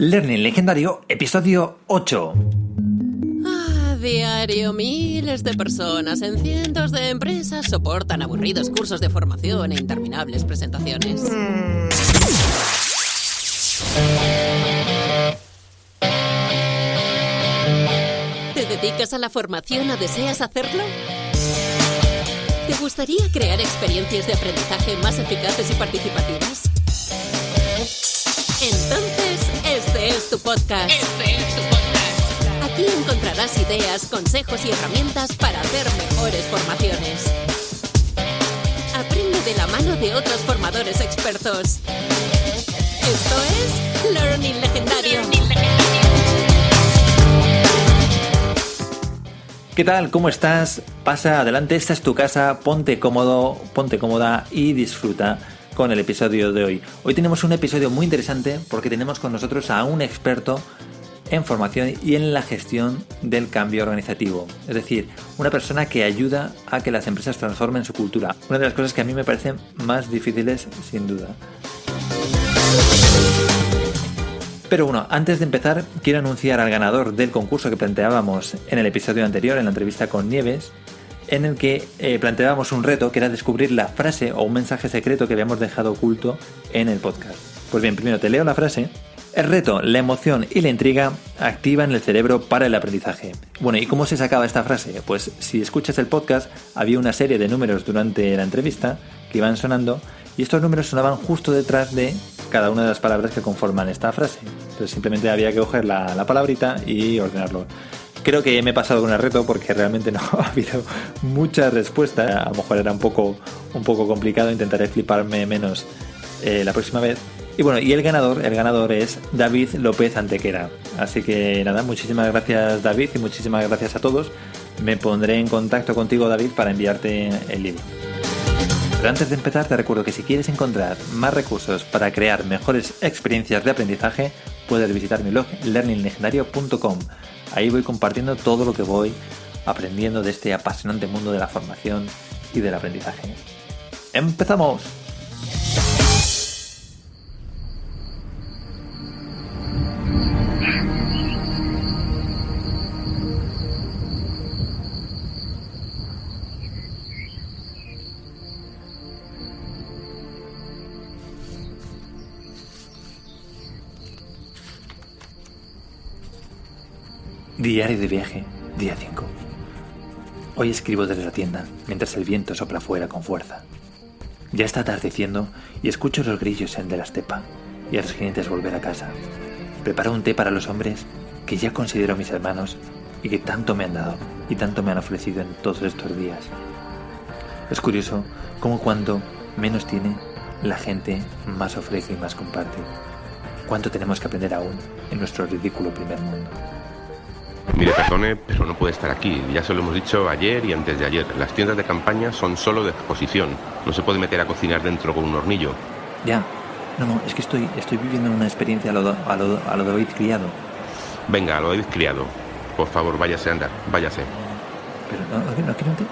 Learning Legendario, episodio 8. A diario, miles de personas en cientos de empresas soportan aburridos cursos de formación e interminables presentaciones. ¿Te dedicas a la formación o deseas hacerlo? ¿Te gustaría crear experiencias de aprendizaje más eficaces y participativas? Entonces, este es tu podcast. Aquí encontrarás ideas, consejos y herramientas para hacer mejores formaciones. Aprende de la mano de otros formadores expertos. Esto es Learning Legendario. ¿Qué tal? ¿Cómo estás? Pasa adelante, esta es tu casa, ponte cómodo, ponte cómoda y disfruta con el episodio de hoy. Hoy tenemos un episodio muy interesante porque tenemos con nosotros a un experto en formación y en la gestión del cambio organizativo. Es decir, una persona que ayuda a que las empresas transformen su cultura. Una de las cosas que a mí me parecen más difíciles, sin duda. Pero bueno, antes de empezar, quiero anunciar al ganador del concurso que planteábamos en el episodio anterior, en la entrevista con Nieves, en el que planteábamos un reto que era descubrir la frase o un mensaje secreto que habíamos dejado oculto en el podcast. Pues bien, primero te leo la frase. El reto, la emoción y la intriga activan el cerebro para el aprendizaje. Bueno, ¿y cómo se sacaba esta frase? Pues si escuchas el podcast, había una serie de números durante la entrevista que iban sonando y estos números sonaban justo detrás de cada una de las palabras que conforman esta frase. Entonces simplemente había que coger la palabrita y ordenarlo. Creo que me he pasado con el reto porque realmente no ha habido mucha respuesta. A lo mejor era un poco complicado. Intentaré fliparme menos la próxima vez. Y bueno, y el ganador es David López Antequera. Así que nada, muchísimas gracias David y muchísimas gracias a todos. Me pondré en contacto contigo, David, para enviarte el libro. Pero antes de empezar te recuerdo que si quieres encontrar más recursos para crear mejores experiencias de aprendizaje, puedes visitar mi blog learninglegendario.com. Ahí voy compartiendo todo lo que voy aprendiendo de este apasionante mundo de la formación y del aprendizaje. ¡Empezamos! Diario de viaje, día 5. Hoy escribo desde la tienda, mientras el viento sopla fuera con fuerza. Ya está atardeciendo y escucho los grillos de la estepa y a los jinetes volver a casa. Preparo un té para los hombres que ya considero mis hermanos y que tanto me han dado y tanto me han ofrecido en todos estos días. Es curioso cómo cuando menos tiene, la gente más ofrece y más comparte. ¿Cuánto tenemos que aprender aún en nuestro ridículo primer mundo? Mire, perdone, pero no puede estar aquí. Ya se lo hemos dicho ayer y antes de ayer. Las tiendas de campaña son solo de exposición. No se puede meter a cocinar dentro con un hornillo. Ya. No, es que estoy viviendo una experiencia a lo de David Criado. Venga, a lo de David Criado. Por favor, váyase, anda, váyase. Pero no quiero un té.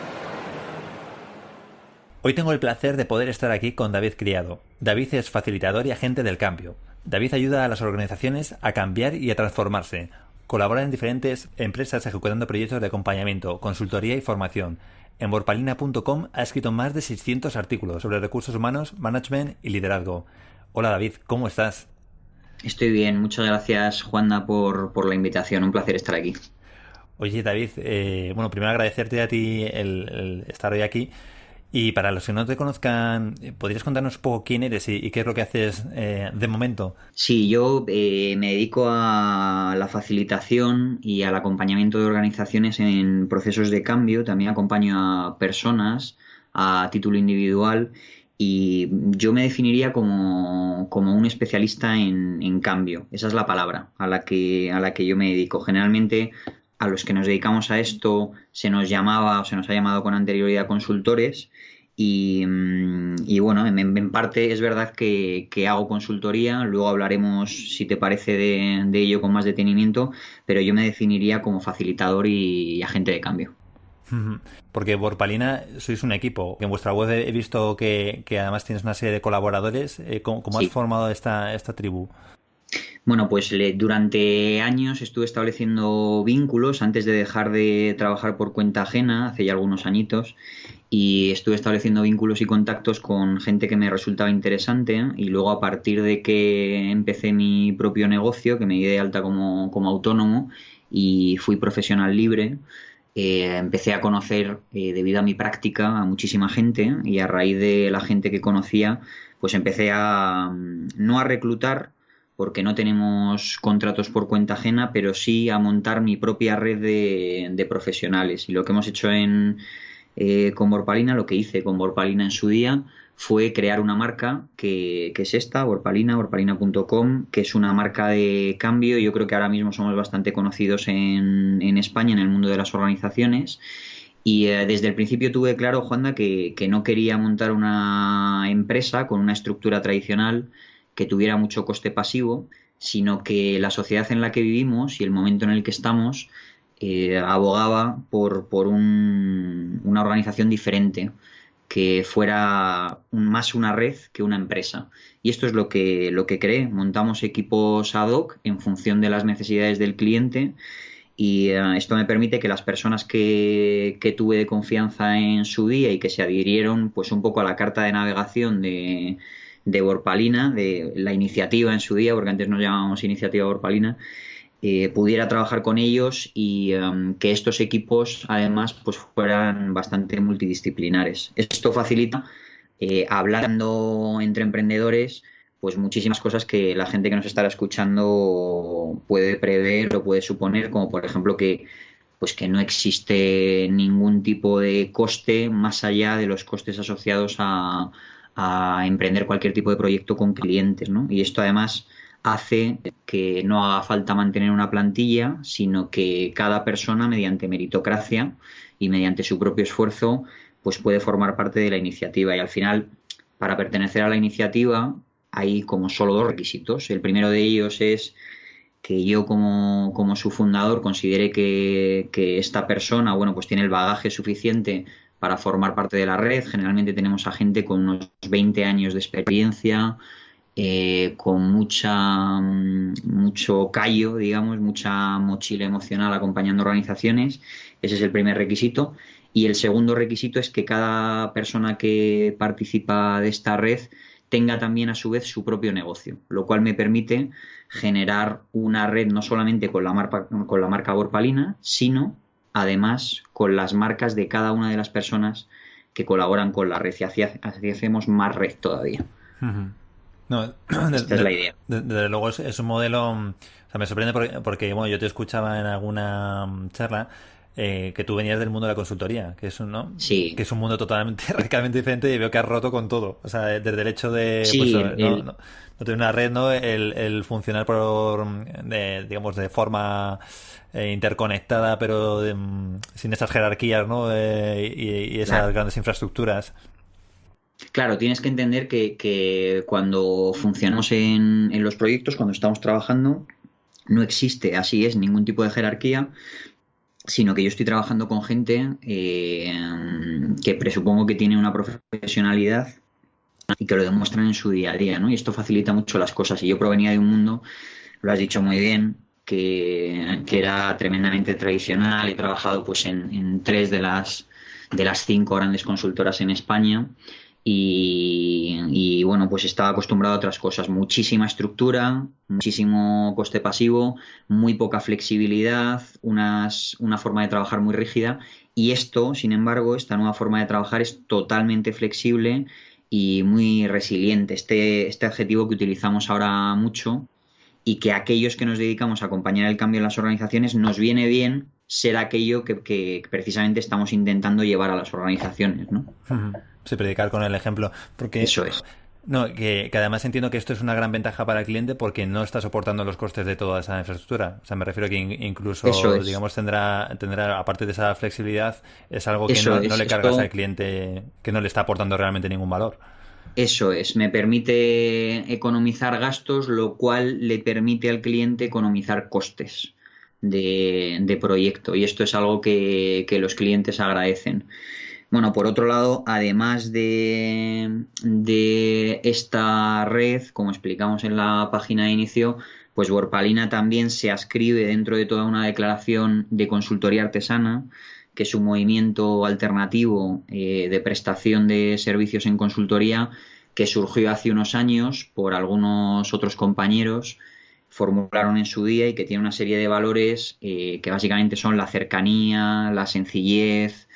Hoy tengo el placer de poder estar aquí con David Criado. David es facilitador y agente del cambio. David ayuda a las organizaciones a cambiar y a transformarse. Colabora en diferentes empresas ejecutando proyectos de acompañamiento, consultoría y formación. En borpalina.com ha escrito más de 600 artículos sobre recursos humanos, management y liderazgo. Hola David, ¿cómo estás? Estoy bien, muchas gracias Juanda por la invitación, un placer estar aquí. Oye David, primero agradecerte a ti el estar hoy aquí. Y para los que no te conozcan, ¿podrías contarnos un poco quién eres y qué es lo que haces de momento? Sí, yo me dedico a la facilitación y al acompañamiento de organizaciones en procesos de cambio. También acompaño a personas a título individual y yo me definiría como un especialista en cambio. Esa es la palabra a la que yo me dedico. Generalmente a los que nos dedicamos a esto se nos llamaba o se nos ha llamado con anterioridad consultores y bueno, en parte es verdad que hago consultoría, luego hablaremos si te parece de ello con más detenimiento, pero yo me definiría como facilitador y agente de cambio. Porque Borpalina sois un equipo. En vuestra web he visto que además tienes una serie de colaboradores. ¿Cómo has formado esta tribu? Bueno, pues durante años estuve estableciendo vínculos antes de dejar de trabajar por cuenta ajena, hace ya algunos añitos, y estuve estableciendo vínculos y contactos con gente que me resultaba interesante, y luego a partir de que empecé mi propio negocio, que me di de alta como autónomo y fui profesional libre, empecé a conocer, debido a mi práctica, a muchísima gente, y a raíz de la gente que conocía, pues empecé a no a reclutar porque no tenemos contratos por cuenta ajena, pero sí a montar mi propia red de profesionales. Y lo que hemos hecho con Borpalina, lo que hice con Borpalina en su día, fue crear una marca que es esta, Borpalina, borpalina.com, que es una marca de cambio. Yo creo que ahora mismo somos bastante conocidos en España, en el mundo de las organizaciones. Y desde el principio tuve claro, Juanda, que no quería montar una empresa con una estructura tradicional que tuviera mucho coste pasivo, sino que la sociedad en la que vivimos y el momento en el que estamos abogaba por una organización diferente, que fuera más una red que una empresa. Y esto es lo que creé. Montamos equipos ad hoc en función de las necesidades del cliente, y esto me permite que las personas que tuve de confianza en su día y que se adhirieron pues un poco a la carta de navegación de Borpalina, de la iniciativa en su día, porque antes nos llamábamos Iniciativa Borpalina, pudiera trabajar con ellos, y que estos equipos además pues fueran bastante multidisciplinares. Esto facilita, hablando entre emprendedores, pues muchísimas cosas que la gente que nos estará escuchando puede prever o puede suponer, como por ejemplo que no existe ningún tipo de coste más allá de los costes asociados a emprender cualquier tipo de proyecto con clientes, ¿no? Y esto además hace que no haga falta mantener una plantilla, sino que cada persona, mediante meritocracia y mediante su propio esfuerzo, pues puede formar parte de la iniciativa. Y al final, para pertenecer a la iniciativa, hay como solo dos requisitos. El primero de ellos es que yo como su fundador considere que esta persona, bueno, pues tiene el bagaje suficiente para formar parte de la red. Generalmente tenemos a gente con unos 20 años de experiencia, con mucho callo, digamos, mucha mochila emocional acompañando organizaciones. Ese es el primer requisito. Y el segundo requisito es que cada persona que participa de esta red tenga también a su vez su propio negocio, lo cual me permite generar una red no solamente con la marca Borpalina, sino además con las marcas de cada una de las personas que colaboran con la red, y así hacemos más red todavía. Uh-huh. No, esta es la idea. Desde luego es un modelo, o sea, me sorprende porque bueno, yo te escuchaba en alguna charla que tú venías del mundo de la consultoría, que es ¿no? Sí. Que es un mundo totalmente, radicalmente diferente, y veo que has roto con todo. O sea, desde el hecho de sí, pues, no tener una red, ¿no? El funcionar digamos, de forma interconectada, pero sin esas jerarquías, ¿no? Y esas grandes infraestructuras. Claro, tienes que entender que cuando funcionamos en los proyectos, cuando estamos trabajando, no existe, así es, ningún tipo de jerarquía, sino que yo estoy trabajando con gente que presupongo que tiene una profesionalidad y que lo demuestran en su día a día, ¿no? Y esto facilita mucho las cosas. Y yo provenía de un mundo, lo has dicho muy bien, que era tremendamente tradicional. He trabajado pues en 3 de las 5 grandes consultoras en España. Y bueno, pues estaba acostumbrado a otras cosas, muchísima estructura, muchísimo coste pasivo, muy poca flexibilidad, una forma de trabajar muy rígida, y esto, sin embargo, esta nueva forma de trabajar es totalmente flexible y muy resiliente, este adjetivo que utilizamos ahora mucho, y que aquellos que nos dedicamos a acompañar el cambio en las organizaciones nos viene bien ser aquello que precisamente estamos intentando llevar a las organizaciones, ¿no? Sí, predicar con el ejemplo. Porque, eso es. No, que además entiendo que esto es una gran ventaja para el cliente porque no está soportando los costes de toda esa infraestructura. O sea, me refiero que incluso, digamos, tendrá, aparte de esa flexibilidad, es algo que no le cargas al cliente, que no le está aportando realmente ningún valor. Eso es, me permite economizar gastos, lo cual le permite al cliente economizar costes de proyecto, y esto es algo que los clientes agradecen. Bueno, por otro lado, además de esta red, como explicamos en la página de inicio, pues Borpalina también se adscribe dentro de toda una declaración de consultoría artesana, que es un movimiento alternativo de prestación de servicios en consultoría que surgió hace unos años por algunos otros compañeros, formularon en su día y que tiene una serie de valores que básicamente son la cercanía, la sencillez,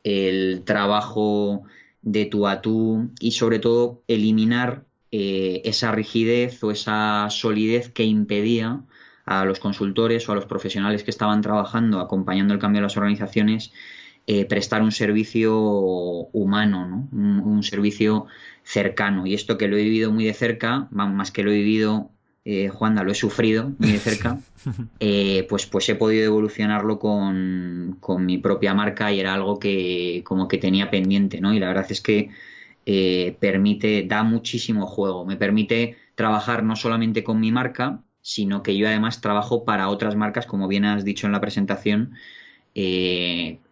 el trabajo de tú a tú y sobre todo eliminar esa rigidez o esa solidez que impedía a los consultores o a los profesionales que estaban trabajando acompañando el cambio de las organizaciones prestar un servicio humano, ¿no? Un servicio cercano. Y esto que lo he vivido muy de cerca, más que lo he vivido, Juanda, lo he sufrido muy de cerca, pues he podido evolucionarlo con mi propia marca y era algo que como que tenía pendiente, ¿no? Y la verdad es que da muchísimo juego, me permite trabajar no solamente con mi marca, sino que yo además trabajo para otras marcas, como bien has dicho en la presentación,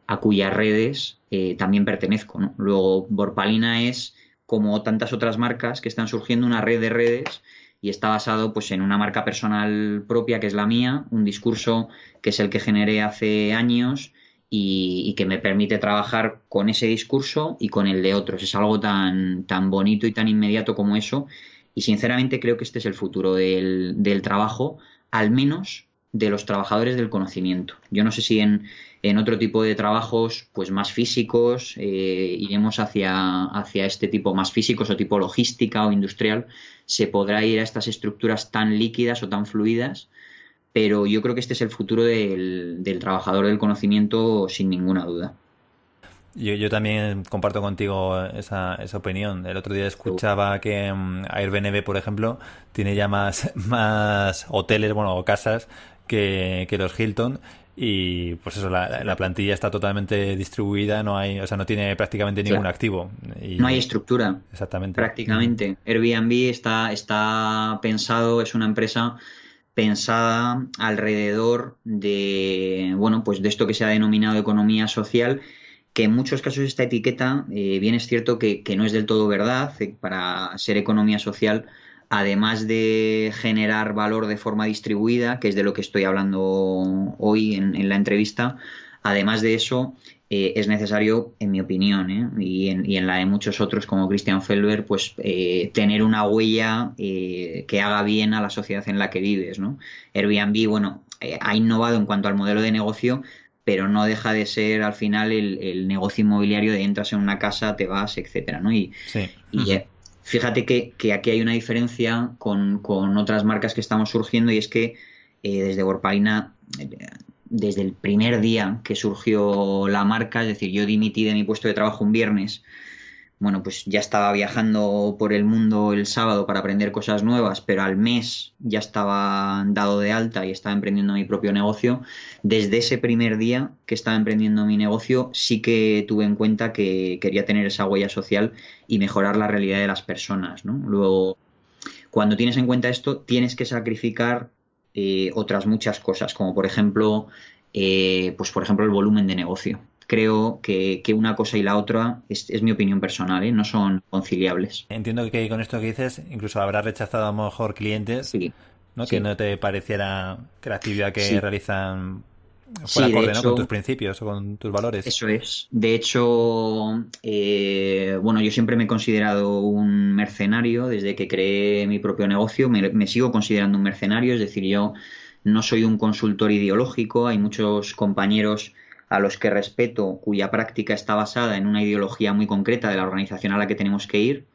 a cuyas redes también pertenezco, ¿no? Luego, Borpalina es, como tantas otras marcas que están surgiendo, una red de redes y está basado pues en una marca personal propia que es la mía, un discurso que es el que generé hace años y que me permite trabajar con ese discurso y con el de otros. Es algo tan bonito y tan inmediato como eso y sinceramente creo que este es el futuro del trabajo, al menos de los trabajadores del conocimiento. Yo no sé si en otro tipo de trabajos pues más físicos iremos hacia este tipo más físicos o tipo logística o industrial, se podrá ir a estas estructuras tan líquidas o tan fluidas, pero yo creo que este es el futuro del trabajador del conocimiento sin ninguna duda. Yo también comparto contigo esa opinión. El otro día escuchaba que Airbnb, por ejemplo, tiene ya más hoteles, bueno, o casas que los Hilton y pues eso, la plantilla está totalmente distribuida, no tiene prácticamente ningún activo. Y no hay estructura. Exactamente. Prácticamente. Airbnb está pensado, es una empresa pensada alrededor de, bueno, pues de esto que se ha denominado economía social, que en muchos casos esta etiqueta, bien es cierto que no es del todo verdad. Para ser economía social, además de generar valor de forma distribuida, que es de lo que estoy hablando hoy en la entrevista, además de eso es necesario, en mi opinión, y en la de muchos otros como Christian Felber, pues tener una huella que haga bien a la sociedad en la que vives, ¿no? Airbnb, bueno, ha innovado en cuanto al modelo de negocio, pero no deja de ser al final el negocio inmobiliario de entras en una casa, te vas, etcétera, ¿no? Y fíjate que aquí hay una diferencia con otras marcas que estamos surgiendo y es que desde Borpalina, desde el primer día que surgió la marca, es decir, yo dimití de mi puesto de trabajo un viernes, bueno, pues ya estaba viajando por el mundo el sábado para aprender cosas nuevas, pero al mes ya estaba dado de alta y estaba emprendiendo mi propio negocio. Desde ese primer día que estaba emprendiendo mi negocio, sí que tuve en cuenta que quería tener esa huella social y mejorar la realidad de las personas, ¿no? Luego, cuando tienes en cuenta esto, tienes que sacrificar otras muchas cosas, como por ejemplo, el volumen de negocio. Creo que una cosa y la otra es mi opinión personal, no son conciliables. Entiendo que con esto que dices, incluso habrás rechazado a lo mejor clientes, sí, ¿no? Sí. Que no te pareciera que la actividad que realizan fuera Sí, acorde, de hecho, ¿no? Con tus principios o con tus valores. Eso es. De hecho, yo siempre me he considerado un mercenario desde que creé mi propio negocio. Me sigo considerando un mercenario, es decir, yo no soy un consultor ideológico. Hay muchos compañeros a los que respeto cuya práctica está basada en una ideología muy concreta de la organización a la que tenemos que ir.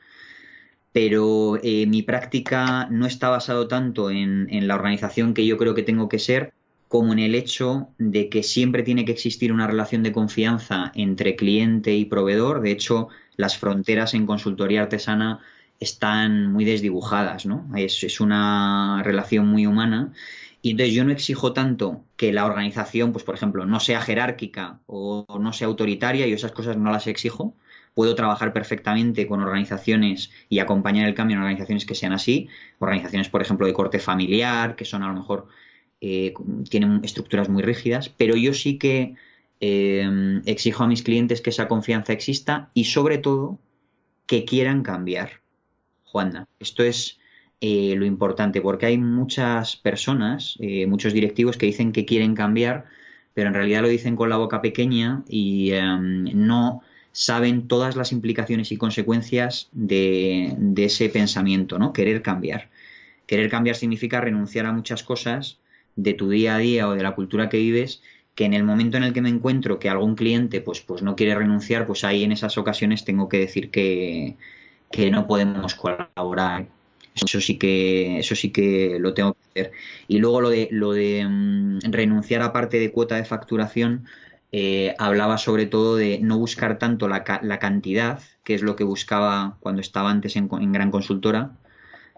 Pero mi práctica no está basado tanto en la organización que yo creo que tengo que ser, como en el hecho de que siempre tiene que existir una relación de confianza entre cliente y proveedor. De hecho, las fronteras en consultoría artesana están muy desdibujadas, ¿no? Es una relación muy humana. Y entonces yo no exijo tanto que la organización, pues por ejemplo, no sea jerárquica o no sea autoritaria, y esas cosas no las exijo. Puedo trabajar perfectamente con organizaciones y acompañar el cambio en organizaciones que sean así. Organizaciones, por ejemplo, de corte familiar, que son a lo mejor tienen estructuras muy rígidas, pero yo sí que exijo a mis clientes que esa confianza exista y sobre todo que quieran cambiar. Juanda, esto es lo importante, porque hay muchas personas, muchos directivos que dicen que quieren cambiar, pero en realidad lo dicen con la boca pequeña y no saben todas las implicaciones y consecuencias de ese pensamiento, ¿no? Querer cambiar. Querer cambiar significa renunciar a muchas cosas de tu día a día o de la cultura que vives, que en el momento en el que me encuentro que algún cliente pues no quiere renunciar, pues ahí en esas ocasiones tengo que decir que no podemos colaborar. Eso sí que lo tengo que hacer. Y luego lo de renunciar a parte de cuota de facturación, hablaba sobre todo de no buscar tanto la cantidad, que es lo que buscaba cuando estaba antes en gran consultora,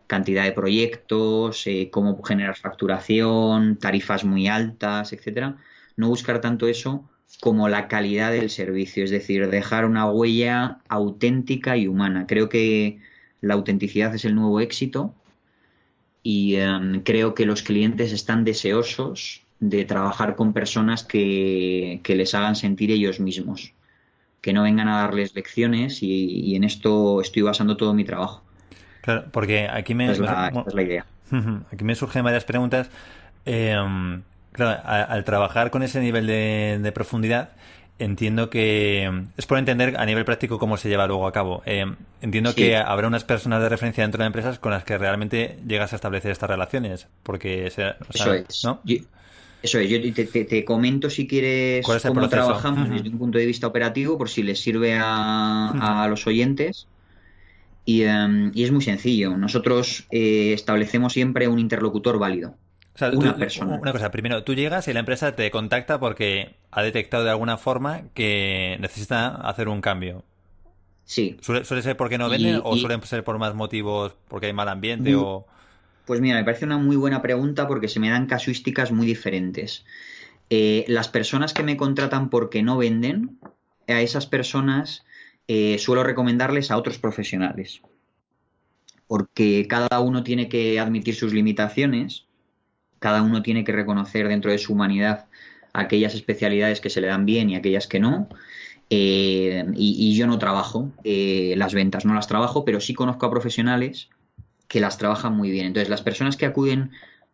cantidad de proyectos, cómo generar facturación, tarifas muy altas, etcétera. No buscar tanto eso como la calidad del servicio, es decir, dejar una huella auténtica y humana. Creo que la autenticidad es el nuevo éxito y creo que los clientes están deseosos de trabajar con personas que les hagan sentir ellos mismos, que no vengan a darles lecciones y en esto estoy basando todo mi trabajo. Claro, porque aquí esta es la idea. Aquí me surgen varias preguntas. Claro, al trabajar con ese nivel de profundidad, entiendo que es por entender a nivel práctico cómo se lleva luego a cabo. Entiendo que habrá unas personas de referencia dentro de empresas con las que realmente llegas a establecer estas relaciones, porque eso es. ¿no? Eso es. Yo te comento si quieres cómo trabajamos desde un punto de vista operativo, por si les sirve a los oyentes. Y es muy sencillo. Nosotros establecemos siempre un interlocutor válido. O sea, una persona. Una cosa, primero, tú llegas y la empresa te contacta porque ha detectado de alguna forma que necesita hacer un cambio. Sí. ¿Suele ser porque no venden o suelen ser por más motivos, porque hay mal ambiente o...? Pues mira, me parece una muy buena pregunta porque se me dan casuísticas muy diferentes. Las personas que me contratan porque no venden, a esas personas suelo recomendarles a otros profesionales. Porque cada uno tiene que admitir sus limitaciones. Cada uno tiene que reconocer dentro de su humanidad aquellas especialidades que se le dan bien y aquellas que no. Y yo no trabajo las ventas, no las trabajo, pero sí conozco a profesionales que las trabajan muy bien. Entonces, las personas que acuden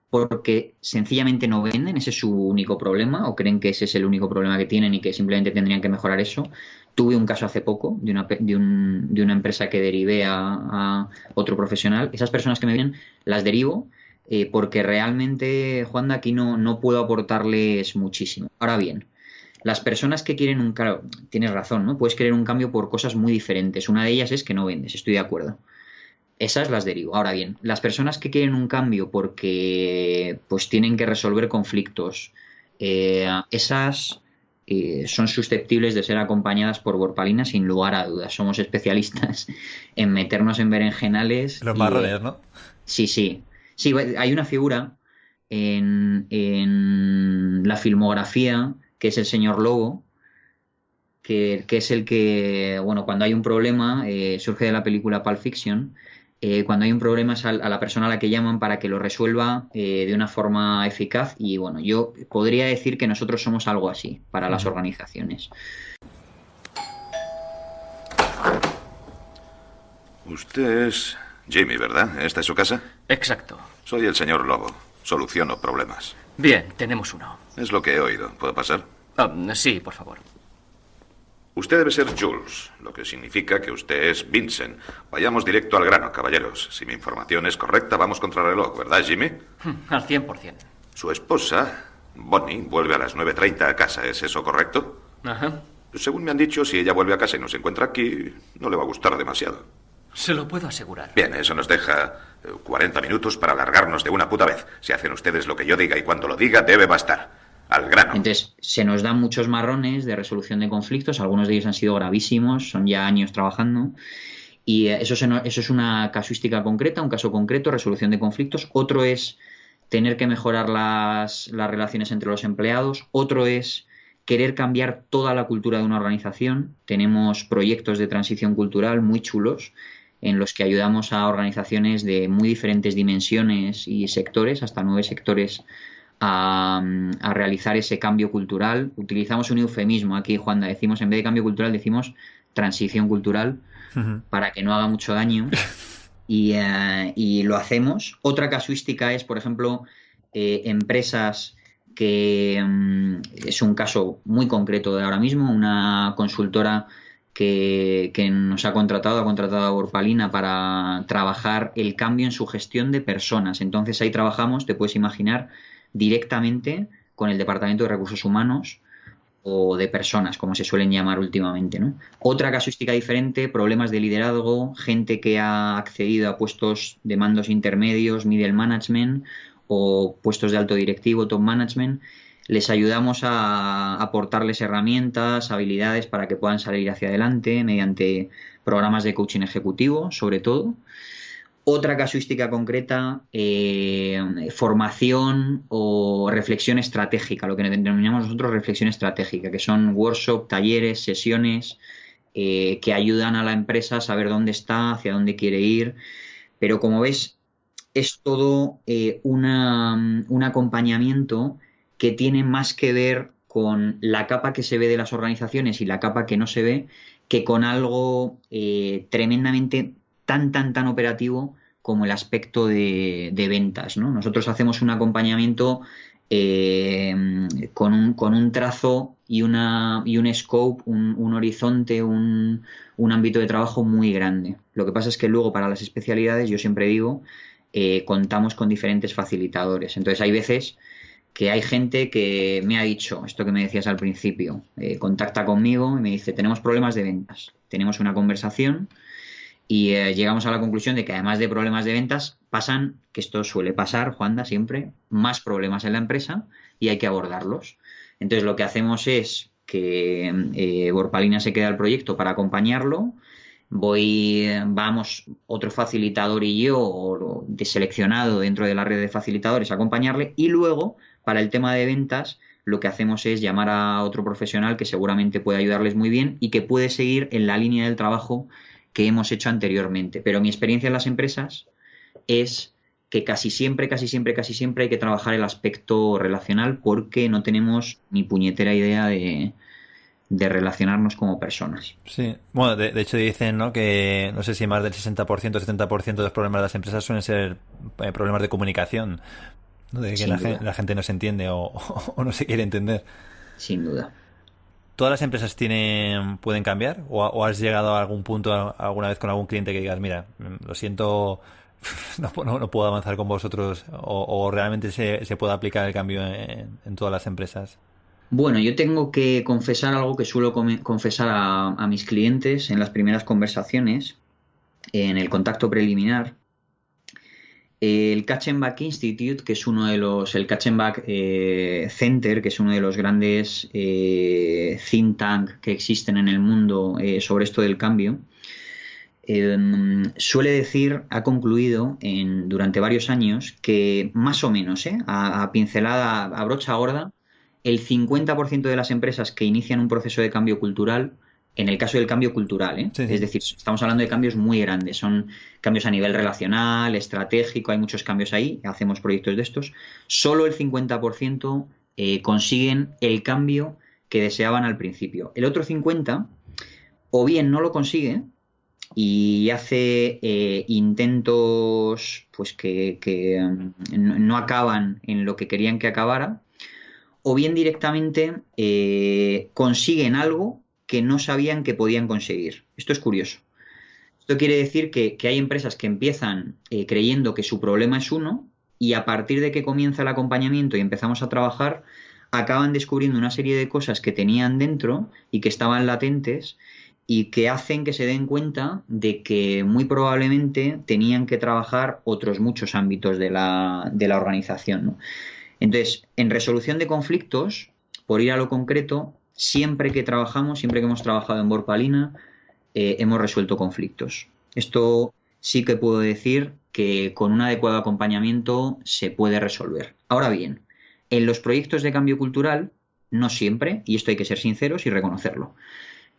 porque sencillamente no venden, ese es su único problema, o creen que ese es el único problema que tienen y que simplemente tendrían que mejorar eso. Tuve un caso hace poco de una empresa que derivé a otro profesional. Esas personas que me vienen las derivo porque realmente, Juan, de aquí no puedo aportarles muchísimo. Ahora bien, las personas que quieren un cambio, tienes razón, ¿no? Puedes querer un cambio por cosas muy diferentes. Una de ellas es que no vendes, estoy de acuerdo. Esas las derivo. Ahora bien, las personas que quieren un cambio porque pues tienen que resolver conflictos, esas son susceptibles de ser acompañadas por Borpalina sin lugar a dudas. Somos especialistas en meternos en berenjenales. Los marrones, ¿no? Sí. Sí, hay una figura en la filmografía que es el señor Lobo, que es el que, bueno, cuando hay un problema, surge de la película Pulp Fiction, cuando hay un problema es a la persona a la que llaman para que lo resuelva de una forma eficaz y, bueno, yo podría decir que nosotros somos algo así para las organizaciones. Usted es Jimmy, ¿verdad? ¿Esta es su casa? Exacto. Soy el señor Lobo. Soluciono problemas. Bien, tenemos uno. Es lo que he oído. ¿Puedo pasar? Sí, por favor. Usted debe ser Jules, lo que significa que usted es Vincent. Vayamos directo al grano, caballeros. Si mi información es correcta, vamos contra reloj, ¿verdad, Jimmy? Al 100%. Su esposa, Bonnie, vuelve a las 9:30 a casa. ¿Es eso correcto? Ajá. Según me han dicho, si ella vuelve a casa y no se encuentra aquí, no le va a gustar demasiado. Se lo puedo asegurar. Bien, eso nos deja 40 minutos para largarnos de una puta vez. Si hacen ustedes lo que yo diga y cuando lo diga, debe bastar. Al grano. Entonces, se nos dan muchos marrones de resolución de conflictos. Algunos de ellos han sido gravísimos, son ya años trabajando. Y eso es una casuística concreta, un caso concreto, resolución de conflictos. Otro es tener que mejorar las relaciones entre los empleados. Otro es querer cambiar toda la cultura de una organización. Tenemos proyectos de transición cultural muy chulos en los que ayudamos a organizaciones de muy diferentes dimensiones y sectores, hasta 9 sectores, a realizar ese cambio cultural. Utilizamos un eufemismo aquí, Juanda, decimos, en vez de cambio cultural, decimos transición cultural, para que no haga mucho daño. y lo hacemos. Otra casuística es, por ejemplo, empresas que es un caso muy concreto de ahora mismo, una consultora que nos ha contratado a Borpalina para trabajar el cambio en su gestión de personas. Entonces ahí trabajamos, te puedes imaginar, directamente con el Departamento de Recursos Humanos o de personas, como se suelen llamar últimamente, ¿no? Otra casuística diferente, problemas de liderazgo, gente que ha accedido a puestos de mandos intermedios, middle management o puestos de alto directivo, top management. Les ayudamos a aportarles herramientas, habilidades para que puedan salir hacia adelante mediante programas de coaching ejecutivo, sobre todo. Otra casuística concreta, formación o reflexión estratégica, lo que denominamos nosotros reflexión estratégica, que son workshops, talleres, sesiones que ayudan a la empresa a saber dónde está, hacia dónde quiere ir. Pero como ves, es todo un acompañamiento que tiene más que ver con la capa que se ve de las organizaciones y la capa que no se ve, que con algo tremendamente tan operativo como el aspecto de ventas, ¿no? Nosotros hacemos un acompañamiento con un trazo y un scope, un horizonte, un ámbito de trabajo muy grande. Lo que pasa es que luego para las especialidades, yo siempre digo, contamos con diferentes facilitadores. Entonces hay veces que hay gente que me ha dicho, esto que me decías al principio, contacta conmigo y me dice, tenemos problemas de ventas. Tenemos una conversación y llegamos a la conclusión de que además de problemas de ventas, pasan, que esto suele pasar, Juanda, siempre, más problemas en la empresa y hay que abordarlos. Entonces lo que hacemos es que Borpalina se queda al proyecto para acompañarlo. Vamos otro facilitador y yo, seleccionado dentro de la red de facilitadores, a acompañarle y luego, para el tema de ventas, lo que hacemos es llamar a otro profesional que seguramente puede ayudarles muy bien y que puede seguir en la línea del trabajo que hemos hecho anteriormente. Pero mi experiencia en las empresas es que casi siempre hay que trabajar el aspecto relacional porque no tenemos ni puñetera idea de relacionarnos como personas. Sí, bueno, de hecho dicen, ¿no?, que no sé si más del 60%, 70% de los problemas de las empresas suelen ser problemas de comunicación, ¿no? De que la gente no se entiende o no se quiere entender. Sin duda. ¿Todas las empresas pueden cambiar? ¿O has llegado a algún punto alguna vez con algún cliente que digas, mira, lo siento, no puedo avanzar con vosotros? ¿O realmente se puede aplicar el cambio en todas las empresas? Bueno, yo tengo que confesar algo que suelo confesar a mis clientes en las primeras conversaciones, en el contacto preliminar. El Katzenbach Institute, que es el Katzenbach Center, que es uno de los grandes think tank que existen en el mundo sobre esto del cambio, suele decir, ha concluido durante varios años que más o menos, a pincelada, a brocha gorda, el 50% de las empresas que inician un proceso de cambio cultural, en el caso del cambio cultural, sí. Es decir, estamos hablando de cambios muy grandes, son cambios a nivel relacional, estratégico, hay muchos cambios ahí, hacemos proyectos de estos, solo el 50% consiguen el cambio que deseaban al principio. El otro 50% o bien no lo consigue y hace intentos pues que no acaban en lo que querían que acabara, o bien directamente consiguen algo que no sabían que podían conseguir. Esto es curioso. Esto quiere decir que hay empresas que empiezan creyendo que su problema es uno y a partir de que comienza el acompañamiento y empezamos a trabajar, acaban descubriendo una serie de cosas que tenían dentro y que estaban latentes y que hacen que se den cuenta de que muy probablemente tenían que trabajar otros muchos ámbitos de la organización, ¿no? Entonces, en resolución de conflictos, por ir a lo concreto, siempre que hemos trabajado en Borpalina, hemos resuelto conflictos. Esto sí que puedo decir que con un adecuado acompañamiento se puede resolver. Ahora bien, en los proyectos de cambio cultural, no siempre, y esto hay que ser sinceros y reconocerlo.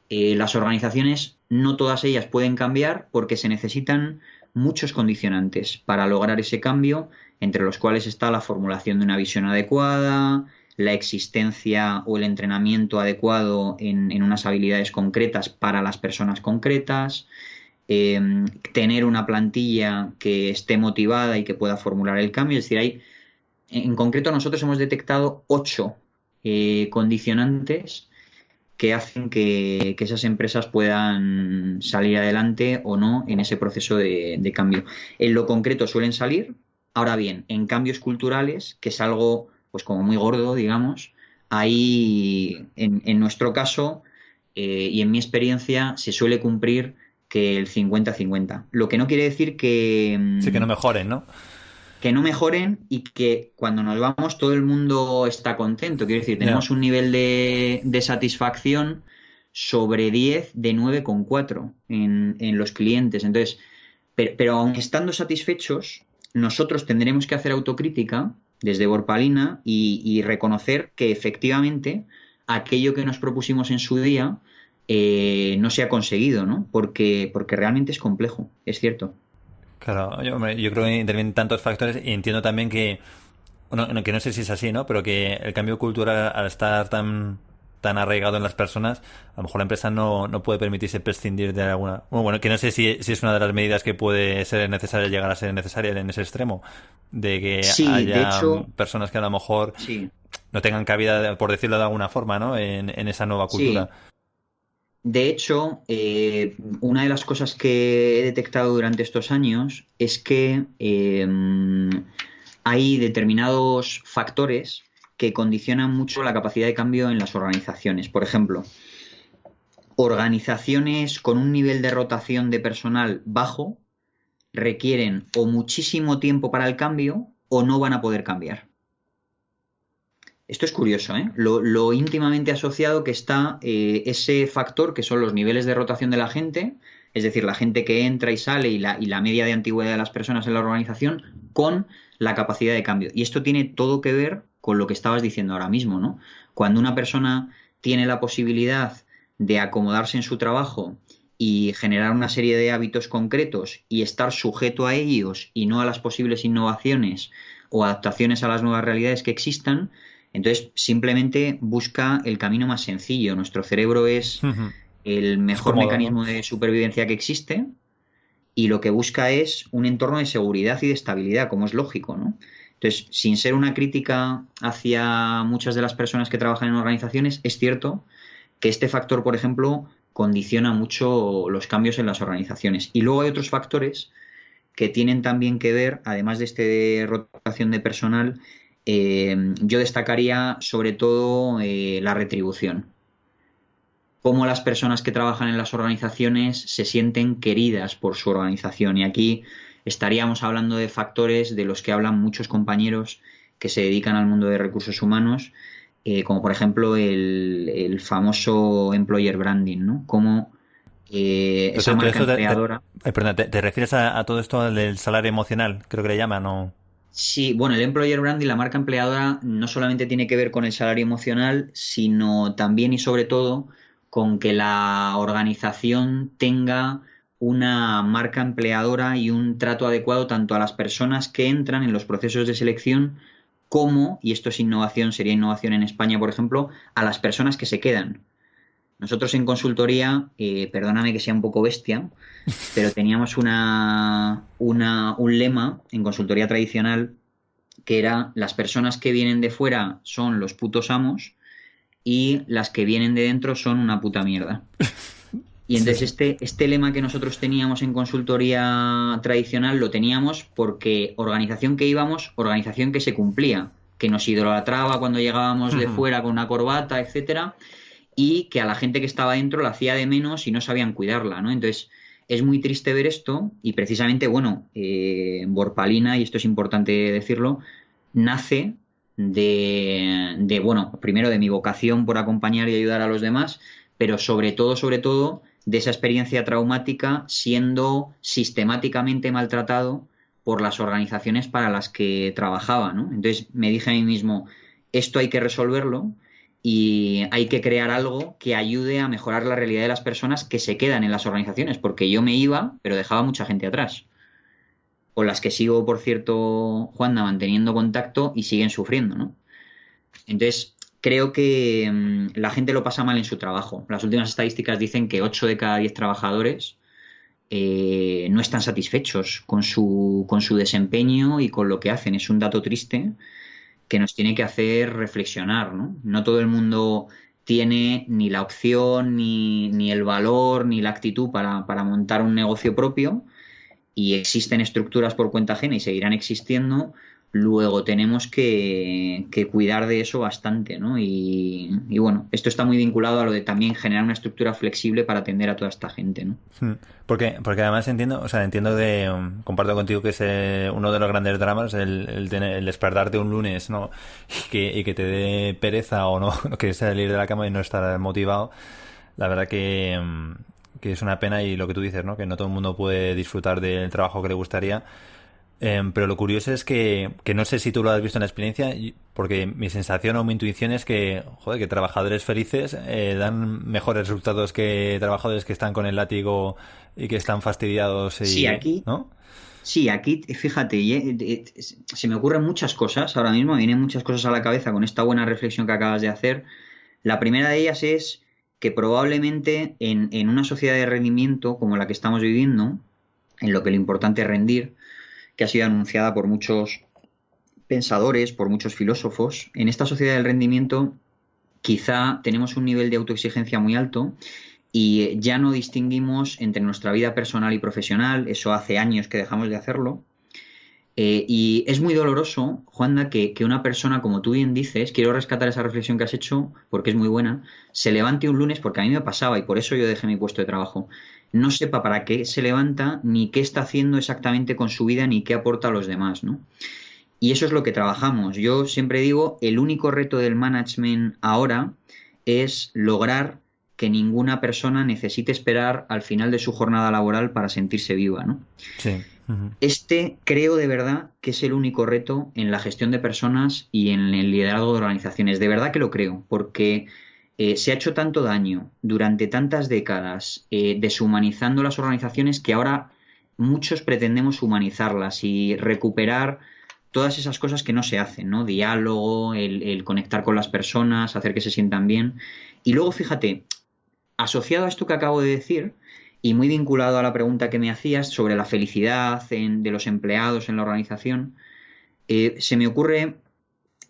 Las organizaciones, no todas ellas pueden cambiar porque se necesitan muchos condicionantes para lograr ese cambio, entre los cuales está la formulación de una visión adecuada, la existencia o el entrenamiento adecuado en unas habilidades concretas para las personas concretas, tener una plantilla que esté motivada y que pueda formular el cambio. Es decir, en concreto nosotros hemos detectado 8 condicionantes que hacen que esas empresas puedan salir adelante o no en ese proceso de cambio. En lo concreto suelen salir. Ahora bien, en cambios culturales, que es algo pues como muy gordo, digamos, ahí en nuestro caso y en mi experiencia se suele cumplir que el 50-50. Lo que no quiere decir que... Sí, que no mejoren, ¿no? Que no mejoren y que cuando nos vamos todo el mundo está contento. Quiero decir, tenemos un nivel de satisfacción sobre 10 de 9,4 en los clientes. Entonces, pero aun estando satisfechos, nosotros tendremos que hacer autocrítica desde Borpalina y reconocer que efectivamente aquello que nos propusimos en su día no se ha conseguido, ¿no? Porque realmente es complejo, es cierto. Claro, yo creo que intervienen tantos factores y entiendo también que no sé si es así, ¿no? Pero que el cambio cultural, al estar tan arraigado en las personas, a lo mejor la empresa no puede permitirse prescindir de alguna... Bueno, que no sé si es una de las medidas que puede ser necesaria, llegar a ser necesaria en ese extremo, de que haya de hecho, personas que a lo mejor no tengan cabida, por decirlo de alguna forma, ¿no? En esa nueva cultura. Sí. De hecho, una de las cosas que he detectado durante estos años es que hay determinados factores que condicionan mucho la capacidad de cambio en las organizaciones. Por ejemplo, organizaciones con un nivel de rotación de personal bajo requieren o muchísimo tiempo para el cambio o no van a poder cambiar. Esto es curioso, ¿eh? Lo íntimamente asociado que está ese factor que son los niveles de rotación de la gente, es decir, la gente que entra y sale y la media de antigüedad de las personas en la organización, con la capacidad de cambio. Y esto tiene todo que ver con lo que estabas diciendo ahora mismo, ¿no? Cuando una persona tiene la posibilidad de acomodarse en su trabajo y generar una serie de hábitos concretos y estar sujeto a ellos y no a las posibles innovaciones o adaptaciones a las nuevas realidades que existan, entonces simplemente busca el camino más sencillo. Nuestro cerebro es el mejor mecanismo de supervivencia que existe y lo que busca es un entorno de seguridad y de estabilidad, como es lógico, ¿no? Entonces, sin ser una crítica hacia muchas de las personas que trabajan en organizaciones, es cierto que este factor, por ejemplo, condiciona mucho los cambios en las organizaciones. Y luego hay otros factores que tienen también que ver, además de de rotación de personal, yo destacaría sobre todo la retribución. Cómo las personas que trabajan en las organizaciones se sienten queridas por su organización. Y aquí estaríamos hablando de factores de los que hablan muchos compañeros que se dedican al mundo de recursos humanos, como por ejemplo el famoso employer branding, ¿no? Cómo esa marca empleadora... Perdón, ¿te refieres a todo esto del salario emocional? Creo que le llaman, ¿o...? Sí, bueno, el employer branding, la marca empleadora, no solamente tiene que ver con el salario emocional, sino también y sobre todo con que la organización tenga una marca empleadora y un trato adecuado tanto a las personas que entran en los procesos de selección como, y esto es innovación, sería innovación en España, por ejemplo, a las personas que se quedan. Nosotros en consultoría, perdóname que sea un poco bestia, pero teníamos un lema en consultoría tradicional que era: las personas que vienen de fuera son los putos amos y las que vienen de dentro son una puta mierda. Y entonces este lema que nosotros teníamos en consultoría tradicional lo teníamos porque organización que íbamos, organización que se cumplía, que nos idolatraba cuando llegábamos de fuera con una corbata, etcétera, y que a la gente que estaba dentro la hacía de menos y no sabían cuidarla, ¿no? Entonces es muy triste ver esto y precisamente, bueno, Borpalina, y esto es importante decirlo, nace de, bueno, primero de mi vocación por acompañar y ayudar a los demás, pero sobre todo, de esa experiencia traumática siendo sistemáticamente maltratado por las organizaciones para las que trabajaba, ¿no? Entonces me dije a mí mismo, esto hay que resolverlo y hay que crear algo que ayude a mejorar la realidad de las personas que se quedan en las organizaciones, porque yo me iba, pero dejaba mucha gente atrás. Con las que sigo, por cierto, Juanda, manteniendo contacto y siguen sufriendo, ¿no? Entonces, creo que la gente lo pasa mal en su trabajo. Las últimas estadísticas dicen que 8 de cada 10 trabajadores no están satisfechos con su desempeño y con lo que hacen. Es un dato triste que nos tiene que hacer reflexionar, ¿no? No todo el mundo tiene ni la opción, ni el valor, ni la actitud para montar un negocio propio, y existen estructuras por cuenta ajena y seguirán existiendo. Luego tenemos que cuidar de eso bastante, ¿no? Y bueno, esto está muy vinculado a lo de también generar una estructura flexible para atender a toda esta gente, ¿no? Porque además entiendo comparto contigo que es uno de los grandes dramas el despertarte un lunes, ¿no? Y que te dé pereza o no que salir de la cama y no estar motivado. La verdad que es una pena, y lo que tú dices, ¿no? Que no todo el mundo puede disfrutar del trabajo que le gustaría. Pero lo curioso es que no sé si tú lo has visto en la experiencia, porque mi sensación o mi intuición es que, joder, que trabajadores felices dan mejores resultados que trabajadores que están con el látigo y que están fastidiados. Sí, aquí, ¿no? sí, aquí, fíjate, se me ocurren muchas cosas. Ahora mismo me vienen muchas cosas a la cabeza con esta buena reflexión que acabas de hacer. La primera de ellas es que probablemente en una sociedad de rendimiento como la que estamos viviendo, en lo que lo importante es rendir, que ha sido anunciada por muchos pensadores, por muchos filósofos, en esta sociedad del rendimiento quizá tenemos un nivel de autoexigencia muy alto y ya no distinguimos entre nuestra vida personal y profesional. Eso hace años que dejamos de hacerlo. Y es muy doloroso, Juanda, que una persona, como tú bien dices, quiero rescatar esa reflexión que has hecho porque es muy buena, se levante un lunes, porque a mí me pasaba y por eso yo dejé mi puesto de trabajo, no sepa para qué se levanta, ni qué está haciendo exactamente con su vida, ni qué aporta a los demás, ¿no? Y eso es lo que trabajamos. Yo siempre digo, el único reto del management ahora es lograr que ninguna persona necesite esperar al final de su jornada laboral para sentirse viva, ¿no? Sí. Uh-huh. Este creo de verdad que es el único reto en la gestión de personas y en el liderazgo de organizaciones. De verdad que lo creo, porque se ha hecho tanto daño durante tantas décadas deshumanizando las organizaciones, que ahora muchos pretendemos humanizarlas y recuperar todas esas cosas que no se hacen, ¿no? Diálogo, el conectar con las personas, hacer que se sientan bien. Y luego, fíjate, asociado a esto que acabo de decir, y muy vinculado a la pregunta que me hacías sobre la felicidad de los empleados en la organización, se me ocurre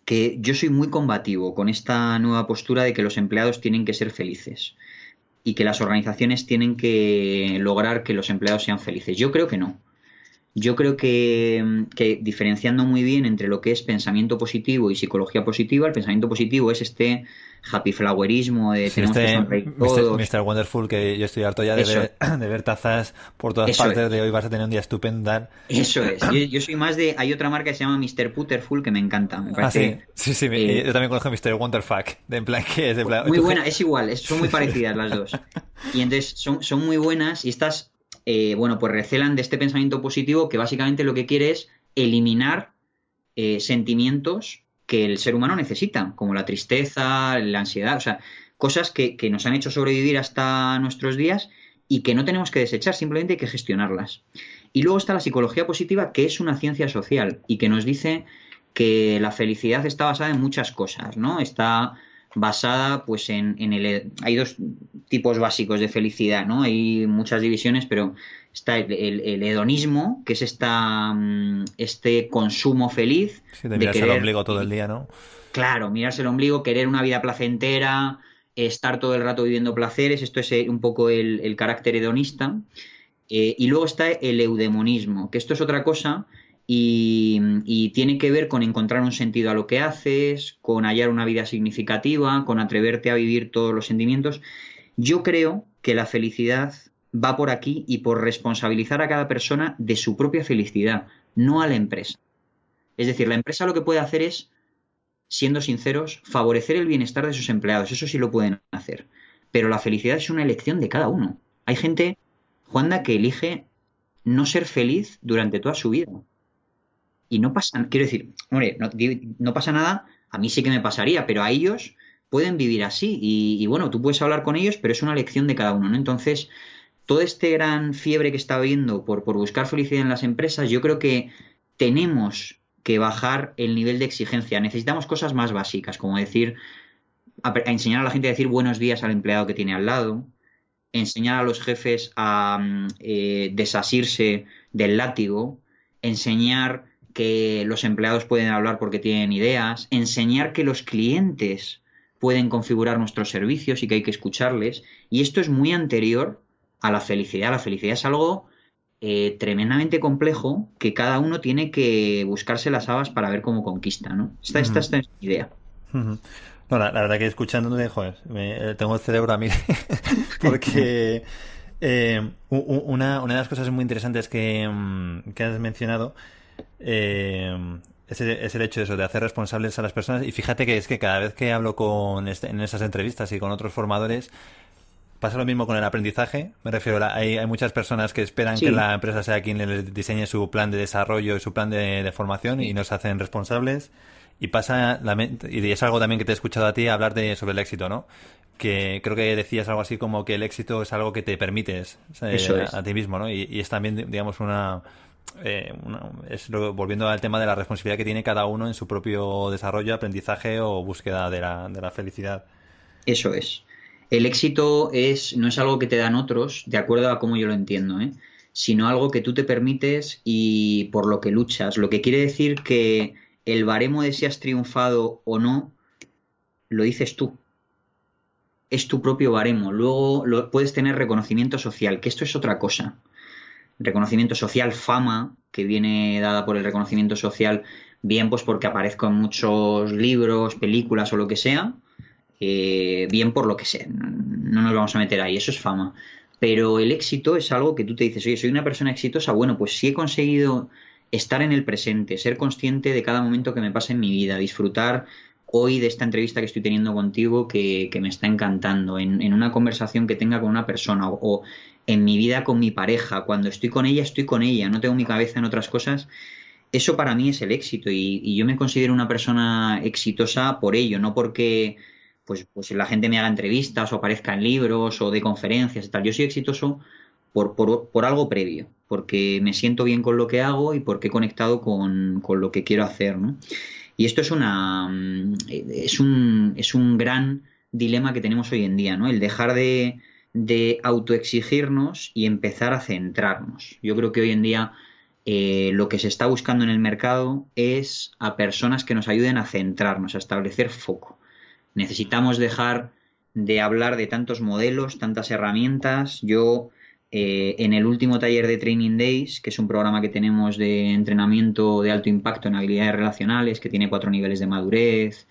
que yo soy muy combativo con esta nueva postura de que los empleados tienen que ser felices y que las organizaciones tienen que lograr que los empleados sean felices. Yo creo que no. Yo creo que diferenciando muy bien entre lo que es pensamiento positivo y psicología positiva, el pensamiento positivo es este happy flowerismo de tenemos que sonreír todos. Mr. Wonderful, que yo estoy harto ya de ver tazas por todas partes de hoy vas a tener un día estupendo. Eso es. Yo soy más de... Hay otra marca que se llama Mr. Putterful que me encanta. Me parece, sí. Yo también conozco Mr. Wonderfuck. En plan, que es de plan, muy buena, es igual. Son muy parecidas las dos. Y entonces son muy buenas y estas... pues recelan de este pensamiento positivo que básicamente lo que quiere es eliminar sentimientos que el ser humano necesita, como la tristeza, la ansiedad, o sea, cosas que nos han hecho sobrevivir hasta nuestros días y que no tenemos que desechar, simplemente hay que gestionarlas. Y luego está la psicología positiva, que es una ciencia social y que nos dice que la felicidad está basada en muchas cosas, ¿no? Está basada pues hay dos tipos básicos de felicidad, ¿no? Hay muchas divisiones, pero está el hedonismo, que es este consumo feliz. Sí, de mirarse el ombligo todo el día, ¿no? Claro, mirarse el ombligo, querer una vida placentera, estar todo el rato viviendo placeres. Esto es un poco el carácter hedonista. Y luego está el eudemonismo, que esto es otra cosa. Y tiene que ver con encontrar un sentido a lo que haces, con hallar una vida significativa, con atreverte a vivir todos los sentimientos. Yo creo que la felicidad va por aquí y por responsabilizar a cada persona de su propia felicidad, no a la empresa. Es decir, la empresa lo que puede hacer es, siendo sinceros, favorecer el bienestar de sus empleados. Eso sí lo pueden hacer. Pero la felicidad es una elección de cada uno. Hay gente, Juanda, que elige no ser feliz durante toda su vida. Y no pasa, quiero decir, hombre, no pasa nada, a mí sí que me pasaría, pero a ellos pueden vivir así. Y bueno, tú puedes hablar con ellos, pero es una elección de cada uno, ¿no? Entonces, toda esta gran fiebre que está habiendo por buscar felicidad en las empresas, yo creo que tenemos que bajar el nivel de exigencia. Necesitamos cosas más básicas, como decir, a enseñar a la gente a decir buenos días al empleado que tiene al lado, enseñar a los jefes a desasirse del látigo, enseñar que los empleados pueden hablar porque tienen ideas, enseñar que los clientes pueden configurar nuestros servicios y que hay que escucharles. Y esto es muy anterior a la felicidad. La felicidad es algo tremendamente complejo que cada uno tiene que buscarse las habas para ver cómo conquista, ¿no? Esta es mi idea. No, la verdad que escuchándote, joder, tengo el cerebro a mí. Porque una de las cosas muy interesantes que has mencionado es el hecho de eso, de hacer responsables a las personas. Y fíjate que es que cada vez que hablo en esas entrevistas y con otros formadores, pasa lo mismo con el aprendizaje. Me refiero, hay muchas personas que esperan que la empresa sea quien les diseñe su plan de desarrollo y su plan de formación y nos hacen responsables. Y y es algo también que te he escuchado a ti hablar sobre el éxito, ¿no? Que creo que decías algo así como que el éxito es algo que te permites a ti mismo, ¿no? Y es también, digamos, volviendo al tema de la responsabilidad que tiene cada uno en su propio desarrollo, aprendizaje o búsqueda de la felicidad. Eso es. El éxito no es algo que te dan otros, de acuerdo a cómo yo lo entiendo, sino algo que tú te permites y por lo que luchas. Lo que quiere decir que el baremo de si has triunfado o no, lo dices tú. Es tu propio baremo. Luego puedes tener reconocimiento social, que esto es otra cosa. Reconocimiento social, fama, que viene dada por el reconocimiento social, bien pues porque aparezco en muchos libros, películas o lo que sea, bien por lo que sea, no nos vamos a meter ahí, eso es fama. Pero el éxito es algo que tú te dices, oye, soy una persona exitosa, bueno, pues si he conseguido estar en el presente, ser consciente de cada momento que me pasa en mi vida, disfrutar hoy de esta entrevista que estoy teniendo contigo que me está encantando, en una conversación que tenga con una persona o en mi vida con mi pareja, cuando estoy con ella, no tengo mi cabeza en otras cosas. Eso para mí es el éxito y yo me considero una persona exitosa por ello, no porque pues la gente me haga entrevistas o aparezca en libros o de conferencias y tal. Yo soy exitoso por algo previo, porque me siento bien con lo que hago y porque he conectado con lo que quiero hacer, ¿no? Y esto es un gran dilema que tenemos hoy en día, ¿no? El dejar de autoexigirnos y empezar a centrarnos. Yo creo que hoy en día lo que se está buscando en el mercado es a personas que nos ayuden a centrarnos, a establecer foco. Necesitamos dejar de hablar de tantos modelos, tantas herramientas. Yo, en el último taller de Training Days, que es un programa que tenemos de entrenamiento de alto impacto en habilidades relacionales, que tiene 4 niveles de madurez,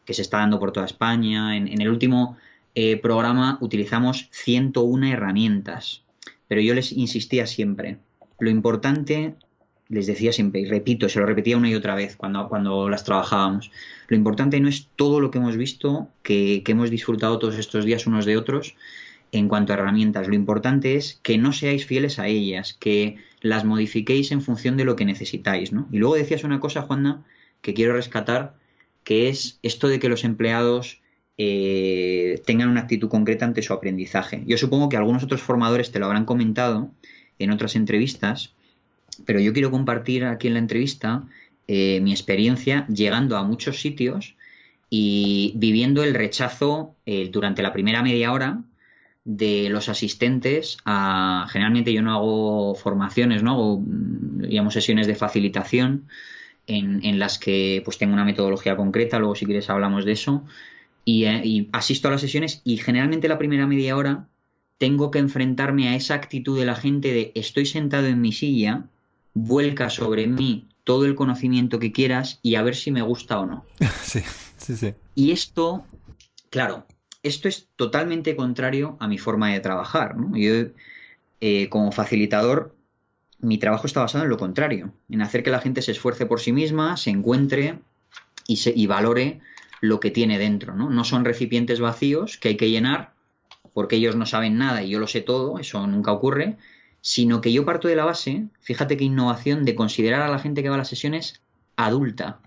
que se está dando por toda España, en el último programa utilizamos 101 herramientas, pero yo les insistía siempre, lo importante, les decía siempre, y repito, se lo repetía una y otra vez cuando las trabajábamos, lo importante no es todo lo que hemos visto, que hemos disfrutado todos estos días unos de otros en cuanto a herramientas, lo importante es que no seáis fieles a ellas, que las modifiquéis en función de lo que necesitáis, ¿no? Y luego decías una cosa, Juanna, que quiero rescatar, que es esto de que los empleados tengan una actitud concreta ante su aprendizaje. Yo supongo que algunos otros formadores te lo habrán comentado en otras entrevistas, pero yo quiero compartir aquí en la entrevista mi experiencia llegando a muchos sitios y viviendo el rechazo durante la primera media hora de los asistentes generalmente yo no hago formaciones, no hago, digamos, sesiones de facilitación en las que pues tengo una metodología concreta, luego si quieres hablamos de eso. Y asisto a las sesiones y generalmente la primera media hora tengo que enfrentarme a esa actitud de la gente de estoy sentado en mi silla, vuelca sobre mí todo el conocimiento que quieras y a ver si me gusta o no. Sí. Y esto, claro, esto es totalmente contrario a mi forma de trabajar, ¿no? Yo, como facilitador, mi trabajo está basado en lo contrario, en hacer que la gente se esfuerce por sí misma, se encuentre y valore lo que tiene dentro, ¿no? No son recipientes vacíos que hay que llenar porque ellos no saben nada y yo lo sé todo, eso nunca ocurre, sino que yo parto de la base, fíjate qué innovación, de considerar a la gente que va a las sesiones adulta.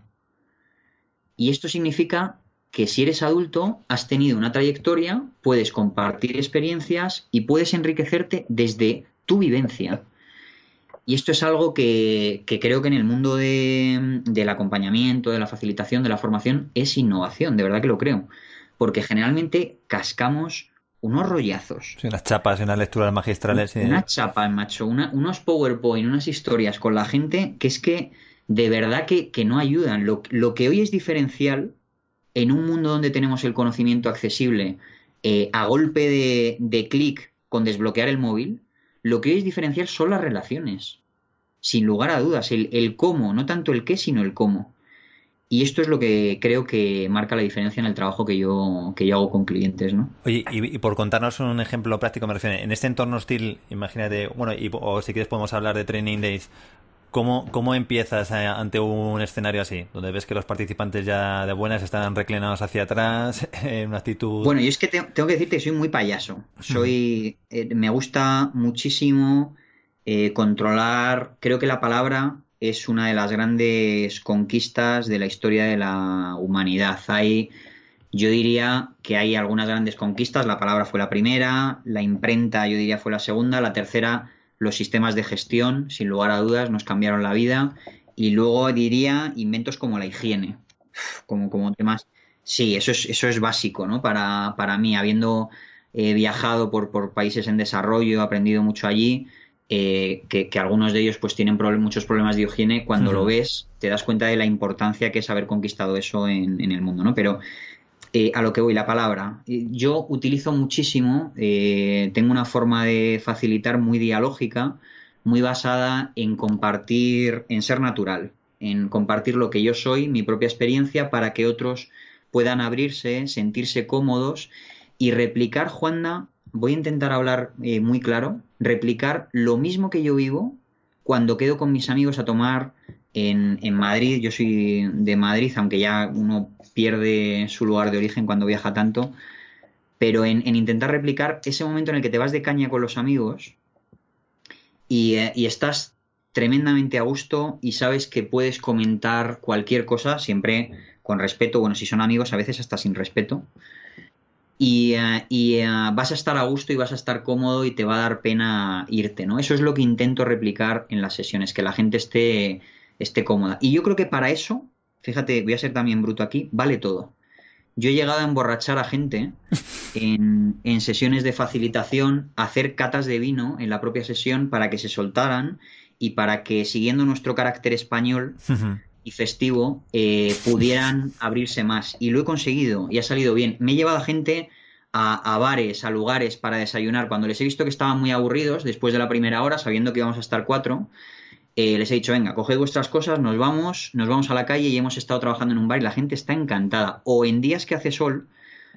Y esto significa que si eres adulto, has tenido una trayectoria, puedes compartir experiencias y puedes enriquecerte desde tu vivencia. Y esto es algo que creo que en el mundo del acompañamiento, de la facilitación, de la formación, es innovación, de verdad que lo creo. Porque generalmente cascamos unos rollazos. Sí, unas chapas y unas lecturas magistrales. Una chapa, macho, unos PowerPoint, unas historias con la gente que es que de verdad que no ayudan. Lo que hoy es diferencial en un mundo donde tenemos el conocimiento accesible a golpe de clic con desbloquear el móvil, lo que hoy es diferencial son las relaciones. Sin lugar a dudas, el cómo, no tanto el qué, sino el cómo. Y esto es lo que creo que marca la diferencia en el trabajo que yo hago con clientes, ¿no? Oye, y por contarnos un ejemplo práctico, me refiero, en este entorno hostil, imagínate, bueno, o si quieres podemos hablar de Training Days, ¿cómo empiezas ante un escenario así, donde ves que los participantes ya de buenas están reclinados hacia atrás, en una actitud... Bueno, yo es que tengo que decirte que soy muy payaso. Me gusta muchísimo controlar, creo que la palabra es una de las grandes conquistas de la historia de la humanidad. Yo diría que hay algunas grandes conquistas, la palabra fue la primera, la imprenta yo diría fue la segunda, la tercera, los sistemas de gestión, sin lugar a dudas, nos cambiaron la vida, y luego diría inventos como la higiene, como temas. Sí, eso es básico, ¿no? Para mí, habiendo viajado por países en desarrollo, he aprendido mucho allí. Que algunos de ellos pues tienen muchos problemas de higiene, cuando lo ves te das cuenta de la importancia que es haber conquistado eso en el mundo, ¿no? Pero a lo que voy, la palabra. Yo utilizo muchísimo, tengo una forma de facilitar muy dialógica, muy basada en compartir, en ser natural, en compartir lo que yo soy, mi propia experiencia, para que otros puedan abrirse, sentirse cómodos y replicar, Juanda. Voy a intentar hablar muy claro, replicar lo mismo que yo vivo cuando quedo con mis amigos a tomar en Madrid. Yo soy de Madrid, aunque ya uno pierde su lugar de origen cuando viaja tanto, pero en intentar replicar ese momento en el que te vas de caña con los amigos y estás tremendamente a gusto y sabes que puedes comentar cualquier cosa, siempre con respeto, bueno, si son amigos a veces hasta sin respeto. Y vas a estar a gusto y vas a estar cómodo y te va a dar pena irte, ¿no? Eso es lo que intento replicar en las sesiones, que la gente esté cómoda. Y yo creo que para eso, fíjate, voy a ser también bruto aquí, vale todo. Yo he llegado a emborrachar a gente en sesiones de facilitación, a hacer catas de vino en la propia sesión para que se soltaran y para que, siguiendo nuestro carácter español y festivo, pudieran abrirse más. Y lo he conseguido y ha salido bien. Me he llevado a gente a bares, a lugares para desayunar. Cuando les he visto que estaban muy aburridos después de la primera hora, sabiendo que íbamos a estar 4, les he dicho, venga, coged vuestras cosas, nos vamos a la calle, y hemos estado trabajando en un bar y la gente está encantada. O en días que hace sol,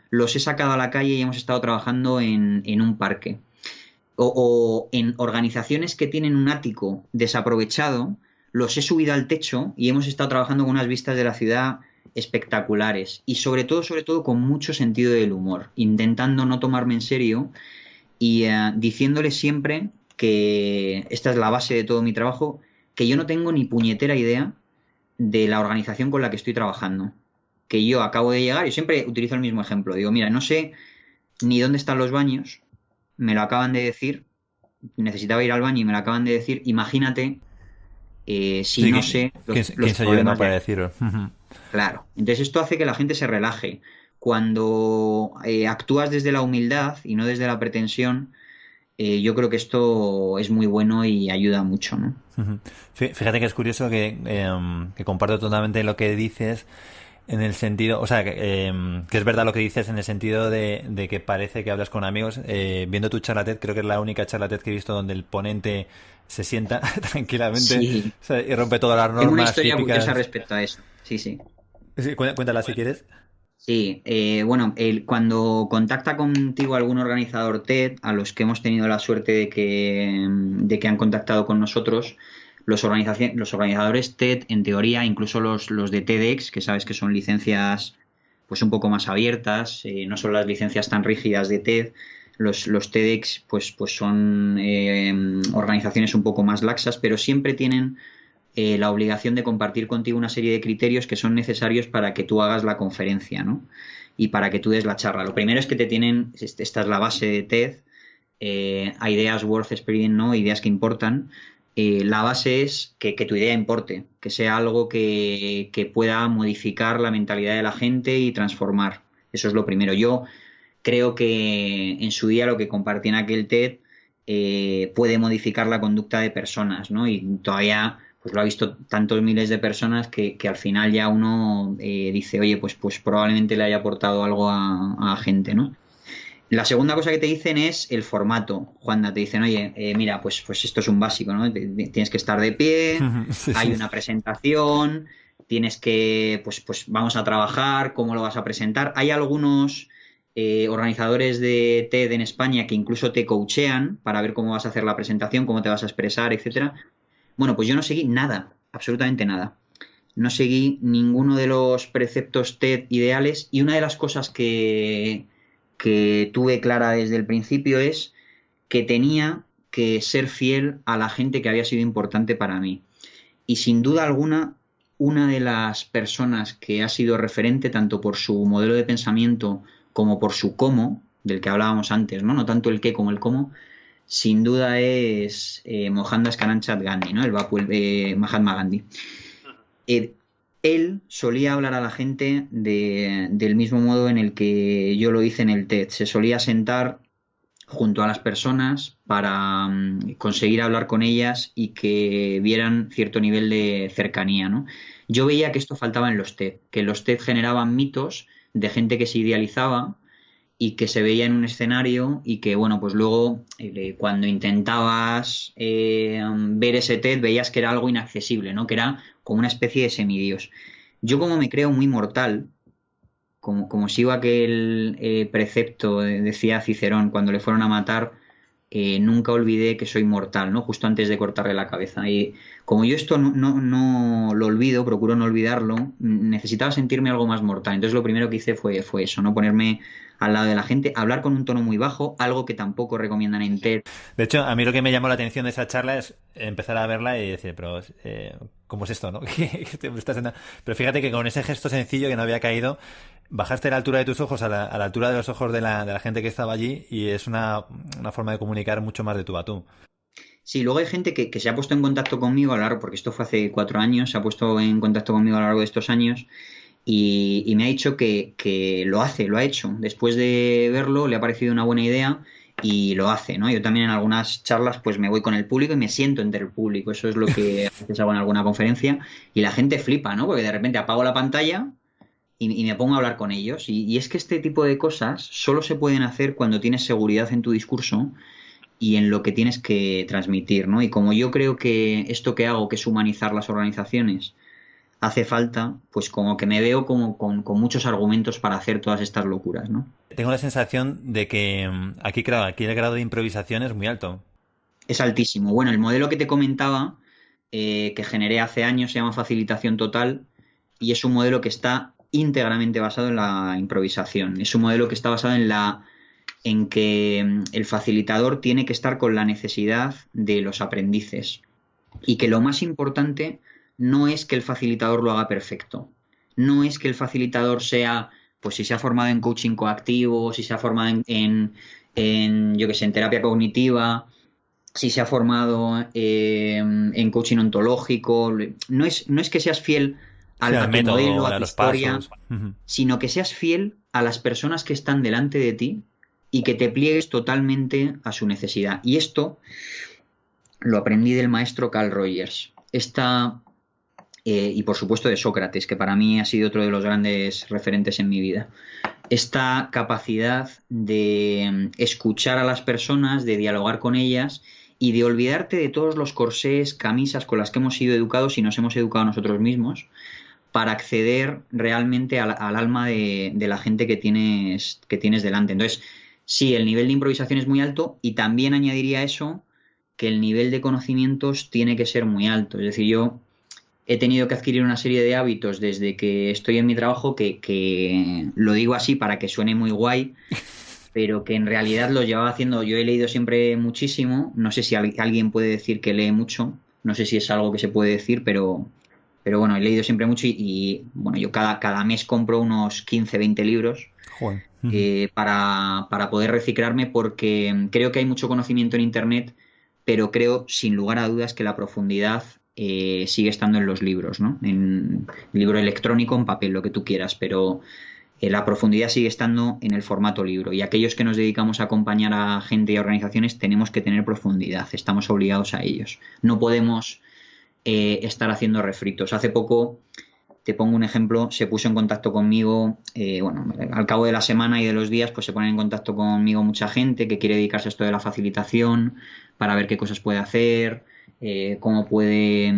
los he sacado a la calle y hemos estado trabajando en un parque. O en organizaciones que tienen un ático desaprovechado, los he subido al techo y hemos estado trabajando con unas vistas de la ciudad espectaculares. Y sobre todo con mucho sentido del humor, intentando no tomarme en serio y diciéndoles siempre que esta es la base de todo mi trabajo, que yo no tengo ni puñetera idea de la organización con la que estoy trabajando. Que yo acabo de llegar, yo siempre utilizo el mismo ejemplo. Digo, mira, no sé ni dónde están los baños, me lo acaban de decir, necesitaba ir al baño y me lo acaban de decir, imagínate... si no sé los problemas para decirlo. Claro, entonces esto hace que la gente se relaje. Cuando actúas desde la humildad y no desde la pretensión, yo creo que esto es muy bueno y ayuda mucho, ¿no? Fíjate que es curioso que comparto totalmente lo que dices, en el sentido, o sea, que es verdad lo que dices en el sentido de que parece que hablas con amigos. Viendo tu charla TED, creo que es la única charla TED que he visto donde el ponente se sienta tranquilamente, sí, o sea, y rompe todas las normas. Tengo una historia típicas. curiosa respecto a eso. Sí. Sí, cuéntala si quieres. Sí, cuando contacta contigo algún organizador TED, a los que hemos tenido la suerte de que han contactado con nosotros, los organizadores TED, en teoría, incluso los de TEDx, que sabes que son licencias pues un poco más abiertas, no son las licencias tan rígidas de TED, los TEDx pues son organizaciones un poco más laxas, pero siempre tienen la obligación de compartir contigo una serie de criterios que son necesarios para que tú hagas la conferencia, ¿no? Y para que tú des la charla. Lo primero es que te tienen, esta es la base de TED, ideas worth spreading, ¿no? Ideas que importan. La base es que tu idea importe, que sea algo que pueda modificar la mentalidad de la gente y transformar. Eso es lo primero. Yo creo que en su día lo que compartí en aquel TED puede modificar la conducta de personas, ¿no? Y todavía pues lo ha visto tantos miles de personas que al final ya uno dice, oye, pues probablemente le haya aportado algo a gente, ¿no? La segunda cosa que te dicen es el formato. Juanda, te dicen, oye, mira, pues esto es un básico, ¿no? Tienes que estar de pie, Sí, hay sí. una presentación, tienes que, pues vamos a trabajar, cómo lo vas a presentar. Hay algunos organizadores de TED en España que incluso te coachean para ver cómo vas a hacer la presentación, cómo te vas a expresar, etcétera. Bueno, pues yo no seguí nada, absolutamente nada. No seguí ninguno de los preceptos TED ideales y una de las cosas que tuve clara desde el principio es que tenía que ser fiel a la gente que había sido importante para mí. Y sin duda alguna, una de las personas que ha sido referente tanto por su modelo de pensamiento como por su cómo, del que hablábamos antes, ¿no? No tanto el qué como el cómo, sin duda es Mohandas Karamchand Gandhi, ¿no? Mahatma Gandhi. Él solía hablar a la gente del mismo modo en el que yo lo hice en el TED. Se solía sentar junto a las personas para conseguir hablar con ellas y que vieran cierto nivel de cercanía, ¿no? Yo veía que esto faltaba en los TED, que los TED generaban mitos de gente que se idealizaba y que se veía en un escenario y que, bueno, pues luego cuando intentabas ver ese TED veías que era algo inaccesible, ¿no? Que era como una especie de semidios. Yo como me creo muy mortal, como sigo aquel precepto, decía Cicerón, cuando le fueron a matar, nunca olvidé que soy mortal, ¿no? Justo antes de cortarle la cabeza. Y como yo esto no lo olvido, procuro no olvidarlo, necesitaba sentirme algo más mortal. Entonces lo primero que hice fue eso, ¿no? Ponerme al lado de la gente, hablar con un tono muy bajo, algo que tampoco recomiendan en TED. De hecho, a mí lo que me llamó la atención de esa charla es empezar a verla y decir, pero ¿cómo es esto, no? Pero fíjate que con ese gesto sencillo que no había caído, bajaste la altura de tus ojos a la altura de los ojos de la gente que estaba allí y es una forma de comunicar mucho más de tú a tú. Sí, luego hay gente que se ha puesto en contacto conmigo a lo largo, porque esto fue hace 4 años, se ha puesto en contacto conmigo a lo largo de estos años y me ha dicho que lo ha hecho. Después de verlo le ha parecido una buena idea y lo hace, ¿no? Yo también en algunas charlas pues me voy con el público y me siento entre el público. Eso es lo que a veces hago en alguna conferencia y la gente flipa, ¿no? Porque de repente apago la pantalla y me pongo a hablar con ellos. Y es que este tipo de cosas solo se pueden hacer cuando tienes seguridad en tu discurso y en lo que tienes que transmitir, ¿no? Y como yo creo que esto que hago, que es humanizar las organizaciones, hace falta, pues como que me veo como con muchos argumentos para hacer todas estas locuras, ¿no? Tengo la sensación de que aquí el grado de improvisación es muy alto. Es altísimo. Bueno, el modelo que te comentaba, que generé hace años, se llama facilitación total y es un modelo que está íntegramente basado en la improvisación. Es un modelo que está basado en que el facilitador tiene que estar con la necesidad de los aprendices y que lo más importante no es que el facilitador lo haga perfecto, no es que el facilitador sea, pues si se ha formado en coaching coactivo, si se ha formado en yo qué sé, en terapia cognitiva, si se ha formado en coaching ontológico, no es que seas fiel a tu método, modelo, a tu los historia, pasos. sino que seas fiel a las personas que están delante de ti y que te pliegues totalmente a su necesidad. Y esto lo aprendí del maestro Carl Rogers. Y por supuesto de Sócrates, que para mí ha sido otro de los grandes referentes en mi vida. Esta capacidad de escuchar a las personas, de dialogar con ellas y de olvidarte de todos los corsés, camisas con las que hemos sido educados y nos hemos educado nosotros mismos para acceder realmente al alma de la gente que tienes delante. Entonces, sí, el nivel de improvisación es muy alto y también añadiría eso que el nivel de conocimientos tiene que ser muy alto. Es decir, yo he tenido que adquirir una serie de hábitos desde que estoy en mi trabajo que lo digo así para que suene muy guay, pero que en realidad lo llevaba haciendo. Yo he leído siempre muchísimo, no sé si alguien puede decir que lee mucho, no sé si es algo que se puede decir, pero bueno, he leído siempre mucho y bueno, yo cada mes compro unos 15, 20 libros para poder reciclarme porque creo que hay mucho conocimiento en Internet, pero creo sin lugar a dudas que la profundidad sigue estando en los libros, ¿no? En libro electrónico, en papel, lo que tú quieras, pero La profundidad sigue estando en el formato libro, y aquellos que nos dedicamos a acompañar a gente y a organizaciones tenemos que tener profundidad, estamos obligados a ellos. No podemos estar haciendo refritos. Hace poco, te pongo un ejemplo, se puso en contacto conmigo, al cabo de la semana y de los días, pues se ponen en contacto conmigo mucha gente que quiere dedicarse a esto de la facilitación para ver qué cosas puede hacer, cómo puede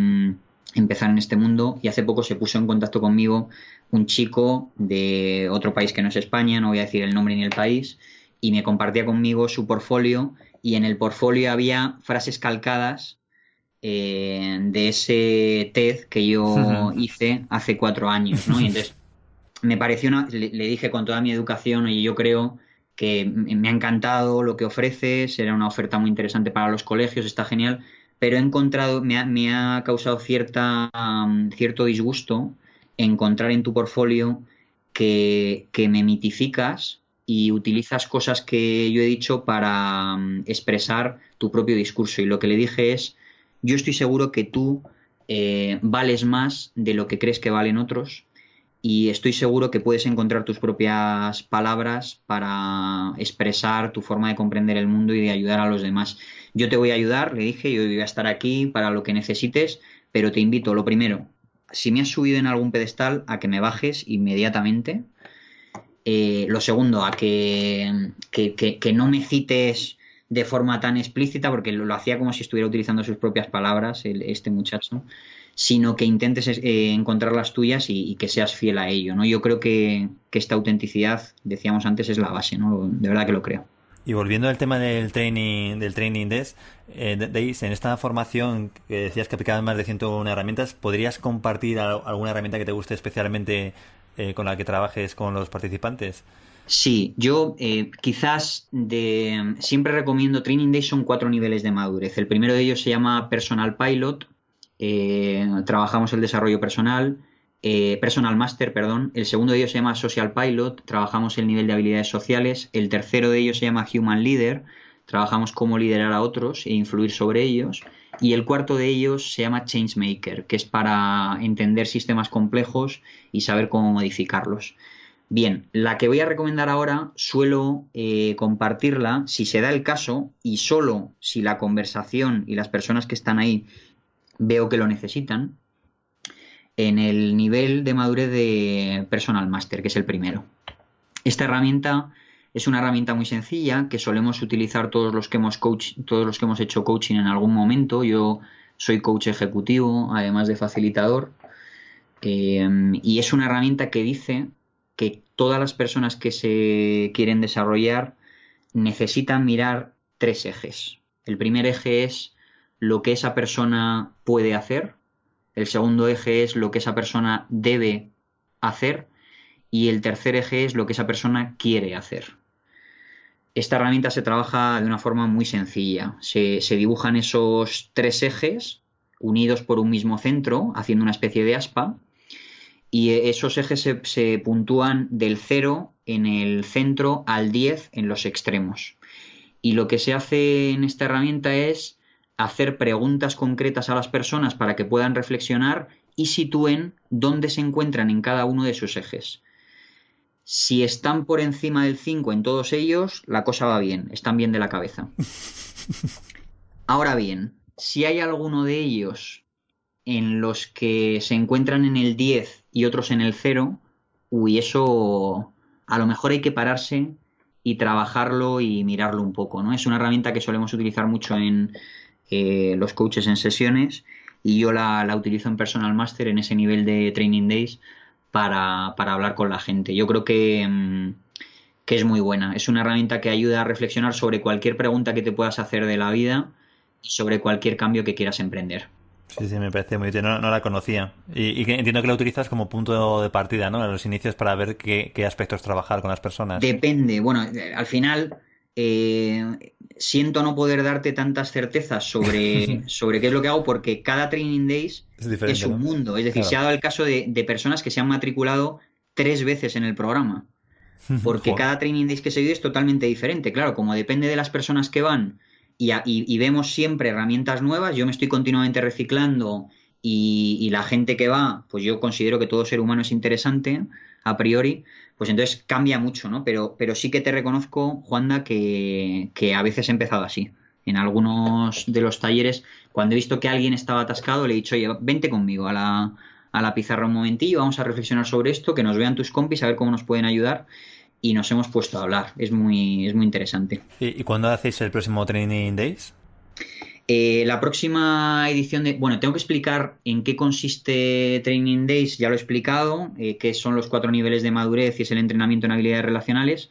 empezar en este mundo. Y hace poco se puso en contacto conmigo un chico de otro país que no es España, no voy a decir el nombre ni el país, y me compartía conmigo su portfolio, y en el portfolio había frases calcadas de ese TED que yo hice hace 4 años, ¿no? Y entonces me pareció le dije con toda mi educación, y yo creo que me ha encantado lo que ofreces, era una oferta muy interesante para los colegios, está genial, pero he encontrado, me ha causado cierto disgusto encontrar en tu portfolio que me mitificas y utilizas cosas que yo he dicho para expresar tu propio discurso. Y lo que le dije es: yo estoy seguro que tú vales más de lo que crees que valen otros, y estoy seguro que puedes encontrar tus propias palabras para expresar tu forma de comprender el mundo y de ayudar a los demás. Yo te voy a ayudar, le dije, yo voy a estar aquí para lo que necesites, pero te invito, lo primero, si me has subido en algún pedestal, a que me bajes inmediatamente. Lo segundo, a que no me cites de forma tan explícita, porque lo hacía como si estuviera utilizando sus propias palabras este muchacho, sino que intentes encontrar las tuyas y que seas fiel a ello, ¿no? Yo creo que esta autenticidad, decíamos antes, es la base, ¿no? De verdad que lo creo. Y volviendo al tema del training Days, en esta formación que decías que aplicabas más de 101 herramientas, ¿podrías compartir alguna herramienta que te guste especialmente con la que trabajes con los participantes? Sí, yo quizás siempre recomiendo Training Days, son 4 niveles de madurez. El primero de ellos se llama Personal Pilot, trabajamos el desarrollo personal, Personal Master, perdón. El segundo de ellos se llama Social Pilot, trabajamos el nivel de habilidades sociales. El tercero de ellos se llama Human Leader, trabajamos cómo liderar a otros e influir sobre ellos. Y el cuarto de ellos se llama Changemaker, que es para entender sistemas complejos y saber cómo modificarlos. Bien, la que voy a recomendar ahora suelo compartirla si se da el caso y solo si la conversación y las personas que están ahí veo que lo necesitan, en el nivel de madurez de Personal Master, que es el primero. Esta herramienta es una herramienta muy sencilla que solemos utilizar todos los que hemos hecho coaching en algún momento. Yo soy coach ejecutivo, además de facilitador, y es una herramienta que dice que todas las personas que se quieren desarrollar necesitan mirar 3 ejes. El primer eje es lo que esa persona puede hacer, el segundo eje es lo que esa persona debe hacer, y el tercer eje es lo que esa persona quiere hacer. Esta herramienta se trabaja de una forma muy sencilla. Se dibujan esos 3 ejes unidos por un mismo centro, haciendo una especie de aspa, y esos ejes se puntúan del 0 en el centro al 10 en los extremos. Y lo que se hace en esta herramienta es hacer preguntas concretas a las personas para que puedan reflexionar y sitúen dónde se encuentran en cada uno de sus ejes. Si están por encima del 5 en todos ellos, la cosa va bien, están bien de la cabeza. Ahora bien, si hay alguno de ellos en los que se encuentran en el 10 y otros en el 0, eso a lo mejor hay que pararse y trabajarlo y mirarlo un poco, ¿no? Es una herramienta que solemos utilizar mucho en los coaches en sesiones, y yo la utilizo en Personal Master en ese nivel de Training Days para hablar con la gente. Yo creo que es muy buena. Es una herramienta que ayuda a reflexionar sobre cualquier pregunta que te puedas hacer de la vida y sobre cualquier cambio que quieras emprender. Sí, me parece muy bien. No la conocía. Y entiendo que la utilizas como punto de partida, ¿no? A los inicios para ver qué aspectos trabajar con las personas. Depende. Bueno, al final siento no poder darte tantas certezas sobre qué es lo que hago, porque cada Training Days es un mundo. Es decir, claro, se ha dado el caso de personas que se han matriculado 3 veces en el programa, porque cada Training Days que se vive es totalmente diferente. Claro, como depende de las personas que van y vemos siempre herramientas nuevas, yo me estoy continuamente reciclando y la gente que va, pues yo considero que todo ser humano es interesante a priori, pues entonces cambia mucho, ¿no? Pero sí que te reconozco, Juanda, que a veces he empezado así. En algunos de los talleres, cuando he visto que alguien estaba atascado, le he dicho, oye, vente conmigo a la pizarra un momentillo, vamos a reflexionar sobre esto, que nos vean tus compis, a ver cómo nos pueden ayudar. Y nos hemos puesto a hablar. Es muy interesante. ¿Y cuándo hacéis el próximo Training Days? La próxima edición de... Bueno, tengo que explicar en qué consiste Training Days, ya lo he explicado, qué son los 4 niveles de madurez y es el entrenamiento en habilidades relacionales.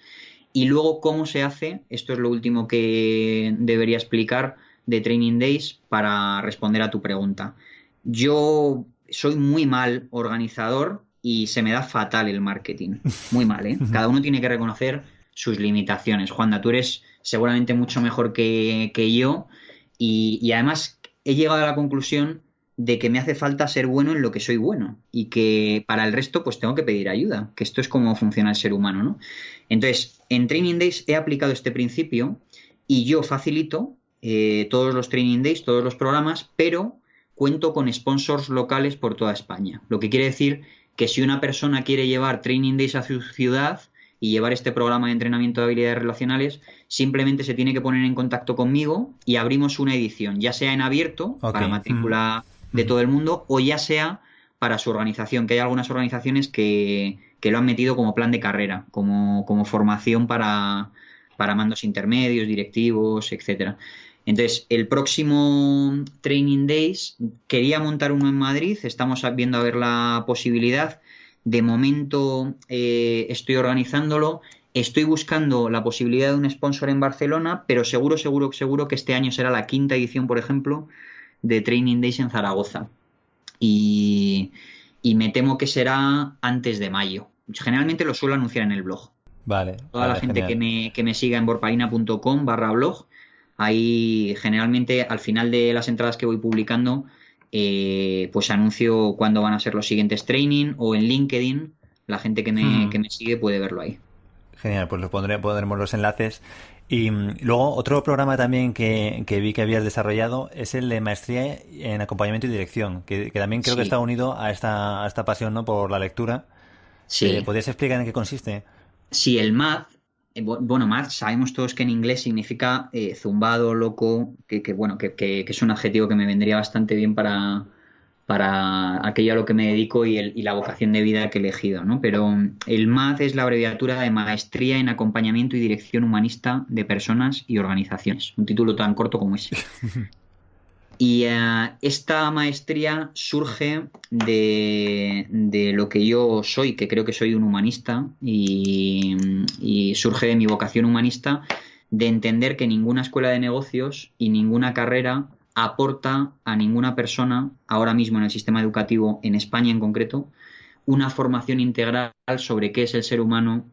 Y luego cómo se hace, esto es lo último que debería explicar de Training Days para responder a tu pregunta. Yo soy muy mal organizador y se me da fatal el marketing. Muy mal, ¿eh? Cada uno tiene que reconocer sus limitaciones. Juanda, tú eres seguramente mucho mejor que yo y además he llegado a la conclusión de que me hace falta ser bueno en lo que soy bueno y que para el resto pues tengo que pedir ayuda, que esto es como funciona el ser humano, ¿no? Entonces, en Training Days he aplicado este principio y yo facilito todos los Training Days, todos los programas, pero cuento con sponsors locales por toda España. Lo que quiere decir que si una persona quiere llevar Training Days a su ciudad y llevar este programa de entrenamiento de habilidades relacionales, simplemente se tiene que poner en contacto conmigo y abrimos una edición, ya sea en abierto, para matrícula de todo el mundo, o ya sea para su organización, que hay algunas organizaciones que lo han metido como plan de carrera, como formación para mandos intermedios, directivos, etcétera. Entonces, el próximo Training Days quería montar uno en Madrid, estamos viendo a ver la posibilidad. De momento estoy organizándolo, estoy buscando la posibilidad de un sponsor en Barcelona, pero seguro que este año será la 5ª edición, por ejemplo, de Training Days en Zaragoza. Y me temo que será antes de mayo. Generalmente lo suelo anunciar en el blog. Vale. Toda la gente que me siga en borpalina.com/blog, ahí generalmente al final de las entradas que voy publicando, pues anuncio cuándo van a ser los siguientes training, o en LinkedIn la gente que me sigue puede verlo ahí. Genial, pues pondremos los enlaces. Y luego otro programa también que vi que habías desarrollado es el de maestría en acompañamiento y dirección, que también creo que está unido a esta pasión, ¿no?, por la lectura. Sí. ¿Podrías explicar en qué consiste? Sí, el MAD, bueno, MAD sabemos todos que en inglés significa zumbado, loco, que es un adjetivo que me vendría bastante bien para aquello a lo que me dedico y la vocación de vida que he elegido, ¿no? Pero el MAD es la abreviatura de Maestría en Acompañamiento y Dirección Humanista de Personas y Organizaciones. Un título tan corto como ese. Y esta maestría surge de lo que yo soy, que creo que soy un humanista, y surge de mi vocación humanista de entender que ninguna escuela de negocios y ninguna carrera aporta a ninguna persona, ahora mismo en el sistema educativo, en España en concreto, una formación integral sobre qué es el ser humano,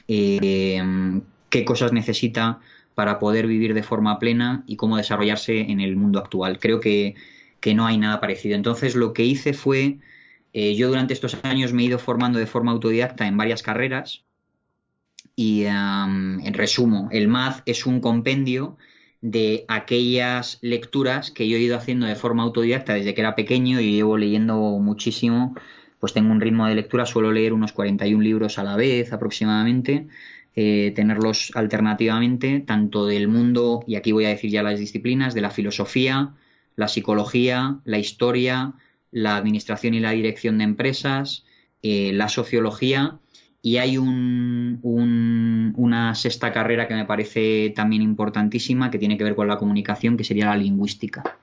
qué cosas necesita para poder vivir de forma plena y cómo desarrollarse en el mundo actual. Creo que no hay nada parecido. Entonces lo que hice fue, yo durante estos años me he ido formando de forma autodidacta en varias carreras y en resumo, el MAD es un compendio de aquellas lecturas que yo he ido haciendo de forma autodidacta desde que era pequeño y llevo leyendo muchísimo, pues tengo un ritmo de lectura, suelo leer unos 41 libros a la vez aproximadamente, tenerlos alternativamente, tanto del mundo, y aquí voy a decir ya las disciplinas, de la filosofía, la psicología, la historia, la administración y la dirección de empresas, la sociología, y hay una 6ª carrera que me parece también importantísima, que tiene que ver con la comunicación, que sería la lingüística.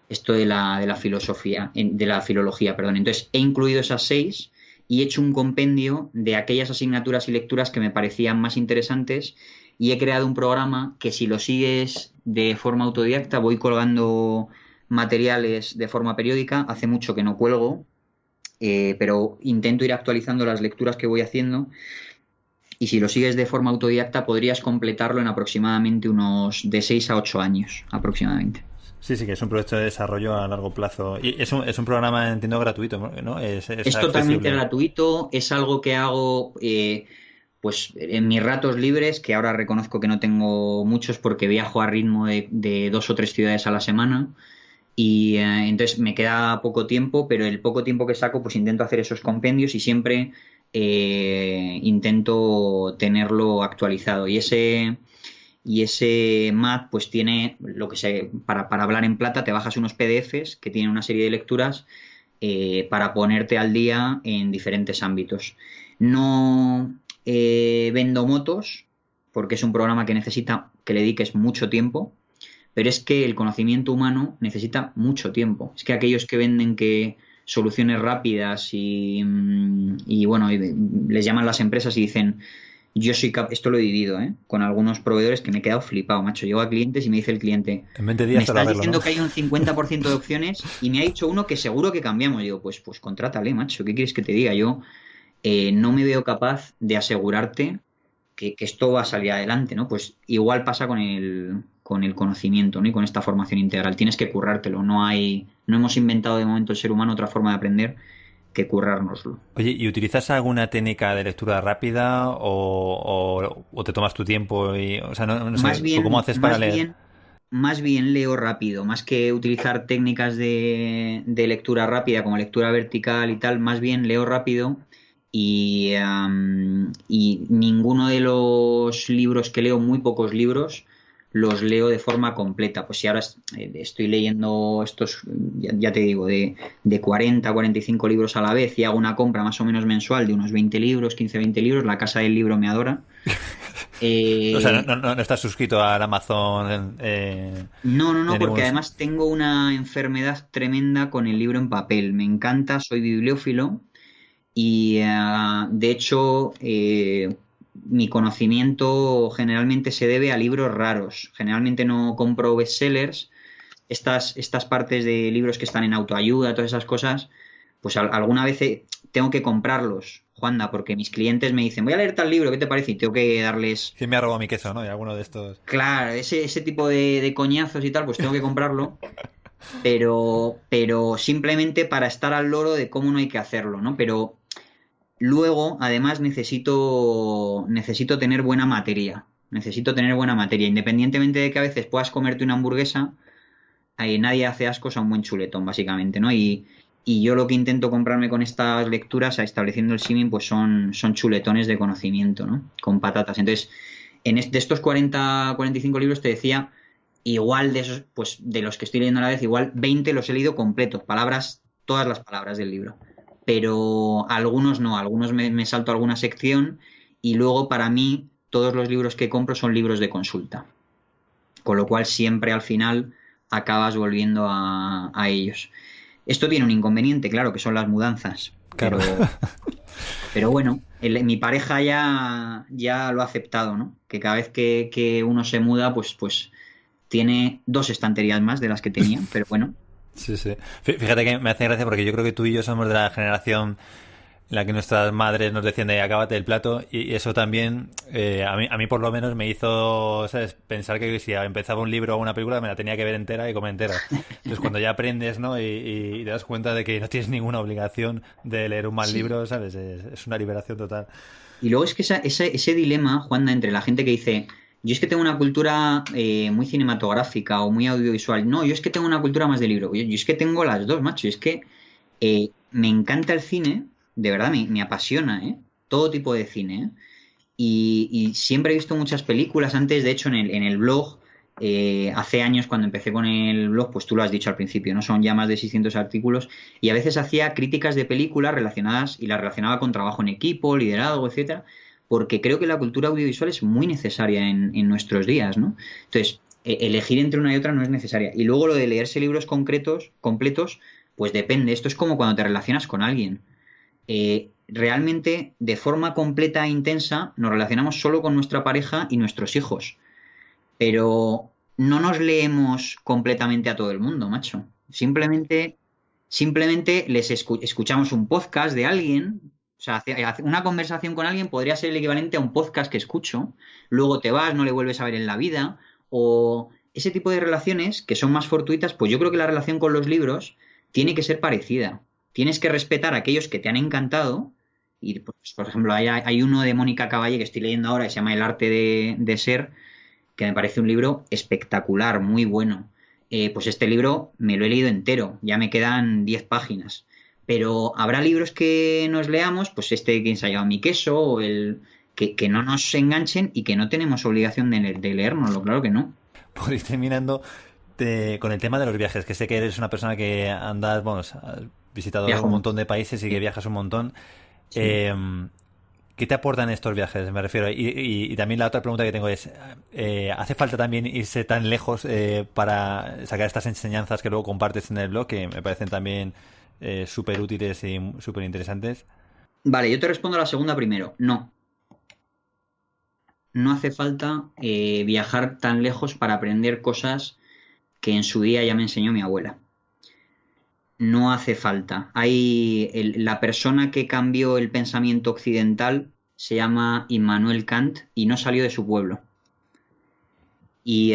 Esto de la filosofía, de la filología, perdón. Entonces he incluido esas 6 y he hecho un compendio de aquellas asignaturas y lecturas que me parecían más interesantes y he creado un programa que, si lo sigues de forma autodidacta, voy colgando materiales de forma periódica. Hace mucho que no cuelgo, pero intento ir actualizando las lecturas que voy haciendo, y si lo sigues de forma autodidacta podrías completarlo en aproximadamente unos de 6 a 8 años aproximadamente. Sí, que es un proyecto de desarrollo a largo plazo. Y es un programa, entiendo, gratuito, ¿no? Es totalmente gratuito, es algo que hago pues en mis ratos libres, que ahora reconozco que no tengo muchos porque viajo a ritmo de 2 o 3 ciudades a la semana, y entonces me queda poco tiempo, pero el poco tiempo que saco pues intento hacer esos compendios y siempre intento tenerlo actualizado. Y ese Math pues tiene para hablar en plata te bajas unos PDFs que tienen una serie de lecturas para ponerte al día en diferentes ámbitos. No vendo motos porque es un programa que necesita que le dediques mucho tiempo, pero es que el conocimiento humano necesita mucho tiempo. Es que aquellos que venden que soluciones rápidas y bueno, les llaman las empresas y dicen, esto lo he vivido, con algunos proveedores que me he quedado flipado, macho. Llego a clientes y me dice el cliente, en 20 días me estás diciendo, ¿no? que hay un 50% de opciones y me ha dicho uno que seguro que cambiamos. Digo, pues contrátale, macho, ¿qué quieres que te diga? Yo no me veo capaz de asegurarte que esto va a salir adelante, ¿no? Pues igual pasa con el conocimiento, ¿no? Y con esta formación integral. Tienes que currártelo. No hemos inventado de momento el ser humano otra forma de aprender que currárnoslo. Oye, ¿y utilizas alguna técnica de lectura rápida o te tomas tu tiempo? O sea, no sé, ¿cómo haces para leer? Más bien leo rápido, más que utilizar técnicas de lectura rápida como lectura vertical y tal, más bien leo rápido y ninguno de los libros que leo, muy pocos libros, los leo de forma completa. Pues si ahora estoy leyendo estos, ya te digo, de 40 a 45 libros a la vez y hago una compra más o menos mensual de unos 20 libros, 15-20 libros, la casa del libro me adora. O sea, no estás suscrito al Amazon. No, porque además tengo una enfermedad tremenda con el libro en papel. Me encanta, soy bibliófilo y de hecho mi conocimiento generalmente se debe a libros raros. Generalmente no compro bestsellers. Estas partes de libros que están en autoayuda, todas esas cosas, pues alguna vez tengo que comprarlos, Juanda, porque mis clientes me dicen, voy a leer tal libro, ¿qué te parece? Y tengo que darles... ¿Quién me ha robado mi queso, no? Y alguno de estos... Claro, ese tipo de coñazos y tal, pues tengo que comprarlo, pero simplemente para estar al loro de cómo no hay que hacerlo, ¿no? Pero luego, además, necesito tener buena materia. Necesito tener buena materia. Independientemente de que a veces puedas comerte una hamburguesa, nadie hace ascos a un buen chuletón, básicamente, ¿no? Y yo lo que intento comprarme con estas lecturas, estableciendo el símil, pues son chuletones de conocimiento, ¿no? Con patatas. Entonces, de estos 45 libros te decía, igual de esos, pues de los que estoy leyendo a la vez, igual 20 los he leído completos, todas las palabras del libro. Pero algunos no, algunos me salto alguna sección y luego para mí todos los libros que compro son libros de consulta. Con lo cual siempre al final acabas volviendo a ellos. Esto tiene un inconveniente, claro, que son las mudanzas. Claro. Pero bueno, mi pareja ya lo ha aceptado, ¿no? Que cada vez que uno se muda, pues tiene 2 estanterías más de las que tenía, pero bueno. Sí. Fíjate que me hace gracia porque yo creo que tú y yo somos de la generación en la que nuestras madres nos decían de acábate el plato y eso también a mí por lo menos me hizo, ¿sabes?, pensar que si empezaba un libro o una película me la tenía que ver entera y comer entera. Entonces cuando ya aprendes, ¿no? y te das cuenta de que no tienes ninguna obligación de leer un mal libro, ¿sabes? Es una liberación total. Y luego es que ese dilema, Juanda, entre la gente que dice... Yo es que tengo una cultura muy cinematográfica o muy audiovisual. No, yo es que tengo una cultura más de libro. Yo es que tengo las dos, macho. Es que me encanta el cine, de verdad, me apasiona, todo tipo de cine. Y siempre he visto muchas películas antes, de hecho, en el blog, hace años cuando empecé con el blog, pues tú lo has dicho al principio, ¿no? Son ya más de 600 artículos y a veces hacía críticas de películas relacionadas y las relacionaba con trabajo en equipo, liderazgo, etcétera. Porque creo que la cultura audiovisual es muy necesaria en nuestros días, ¿no? Entonces, elegir entre una y otra no es necesaria. Y luego lo de leerse libros completos, pues depende. Esto es como cuando te relacionas con alguien. Realmente, de forma completa e intensa, nos relacionamos solo con nuestra pareja y nuestros hijos. Pero no nos leemos completamente a todo el mundo, macho. Simplemente les escuchamos un podcast de alguien. O sea, una conversación con alguien podría ser el equivalente a un podcast que escucho, luego te vas, no le vuelves a ver en la vida, o ese tipo de relaciones que son más fortuitas, pues yo creo que la relación con los libros tiene que ser parecida. Tienes que respetar a aquellos que te han encantado, y pues, por ejemplo, hay uno de Mónica Caballé que estoy leyendo ahora que se llama El arte de ser, que me parece un libro espectacular, muy bueno. Pues este libro me lo he leído entero, ya me quedan 10 páginas. Pero habrá libros que nos leamos, pues Quién se ha llevado mi queso, o que no nos enganchen y que no tenemos obligación de leérnoslo, claro que no. Por ir terminando con el tema de los viajes, que sé que eres una persona que andas, bueno, has visitado Viajo un mucho. montón de países y que Sí, viajas un montón. sí. Eh, ¿Qué te aportan estos viajes? Me refiero. Y también la otra pregunta que tengo es, ¿hace falta también irse tan lejos para sacar estas enseñanzas que luego compartes en el blog, que me parecen también súper útiles y súper interesantes? Vale, yo te respondo a la segunda primero. No, no hace falta viajar tan lejos para aprender cosas que en su día ya me enseñó mi abuela. No hace falta. La persona que cambió el pensamiento occidental se llama Immanuel Kant y no salió de su pueblo. Y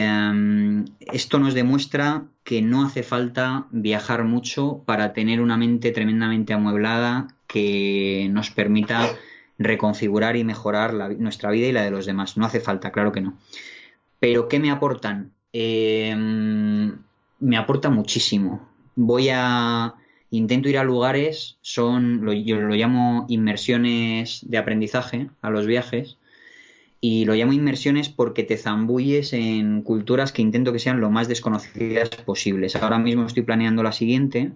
esto nos demuestra que no hace falta viajar mucho para tener una mente tremendamente amueblada que nos permita reconfigurar y mejorar nuestra vida y la de los demás. No hace falta, claro que no. Pero ¿qué me aportan? Me aporta muchísimo. Intento ir a lugares, yo lo llamo inmersiones de aprendizaje a los viajes, y lo llamo inmersiones porque te zambulles en culturas que intento que sean lo más desconocidas posibles. Ahora mismo estoy planeando la siguiente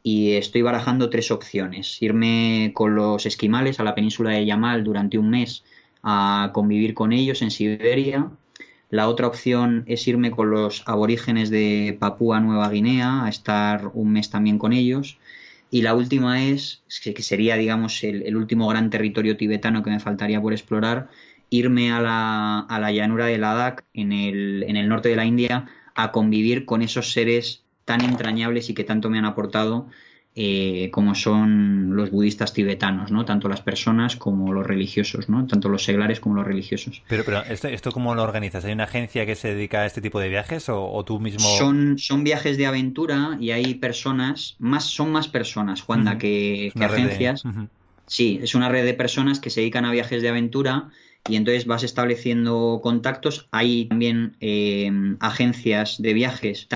y estoy barajando 3 opciones. Irme con los esquimales a la península de Yamal durante un mes a convivir con ellos en Siberia. La otra opción es irme con los aborígenes de Papúa Nueva Guinea a estar un mes también con ellos. Y la última que sería, digamos, el último gran territorio tibetano que me faltaría por explorar, irme a la llanura de Ladakh, en el norte de la India, a convivir con esos seres tan entrañables y que tanto me han aportado, como son los budistas tibetanos, ¿no? Tanto las personas como los religiosos, ¿no? Tanto los seglares como los religiosos. Pero ¿esto cómo lo organizas? ¿Hay una agencia que se dedica a este tipo de viajes o tú mismo? Son viajes de aventura y hay personas, son más personas, Juanda, Ujú. Es que una red de... agencias. Ujú. Sí, es una red de personas que se dedican a viajes de aventura y entonces vas estableciendo contactos. Hay también agencias de viajes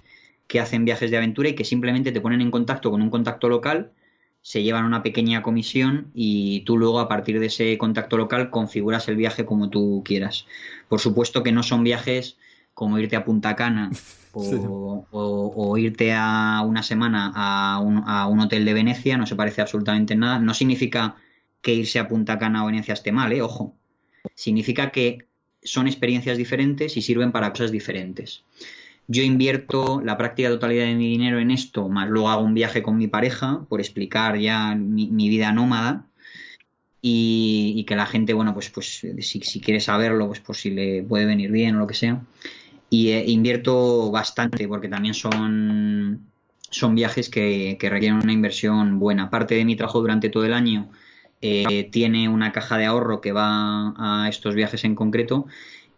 que hacen viajes de aventura y que simplemente te ponen en contacto con un contacto local, se llevan una pequeña comisión y tú luego a partir de ese contacto local configuras el viaje como tú quieras. Por supuesto que no son viajes como irte a Punta Cana Sí. o irte a una semana a un hotel de Venecia, no se parece absolutamente en nada. No significa que irse a Punta Cana o Venecia esté mal, ojo. Significa que son experiencias diferentes y sirven para cosas diferentes. Yo invierto la práctica totalidad de mi dinero en esto, más luego hago un viaje con mi pareja por explicar ya mi vida nómada y que la gente, bueno, pues si quiere saberlo, pues por si le puede venir bien o lo que sea. Y invierto bastante porque también son viajes que requieren una inversión buena. Parte de mi trabajo durante todo el año tiene una caja de ahorro que va a estos viajes en concreto.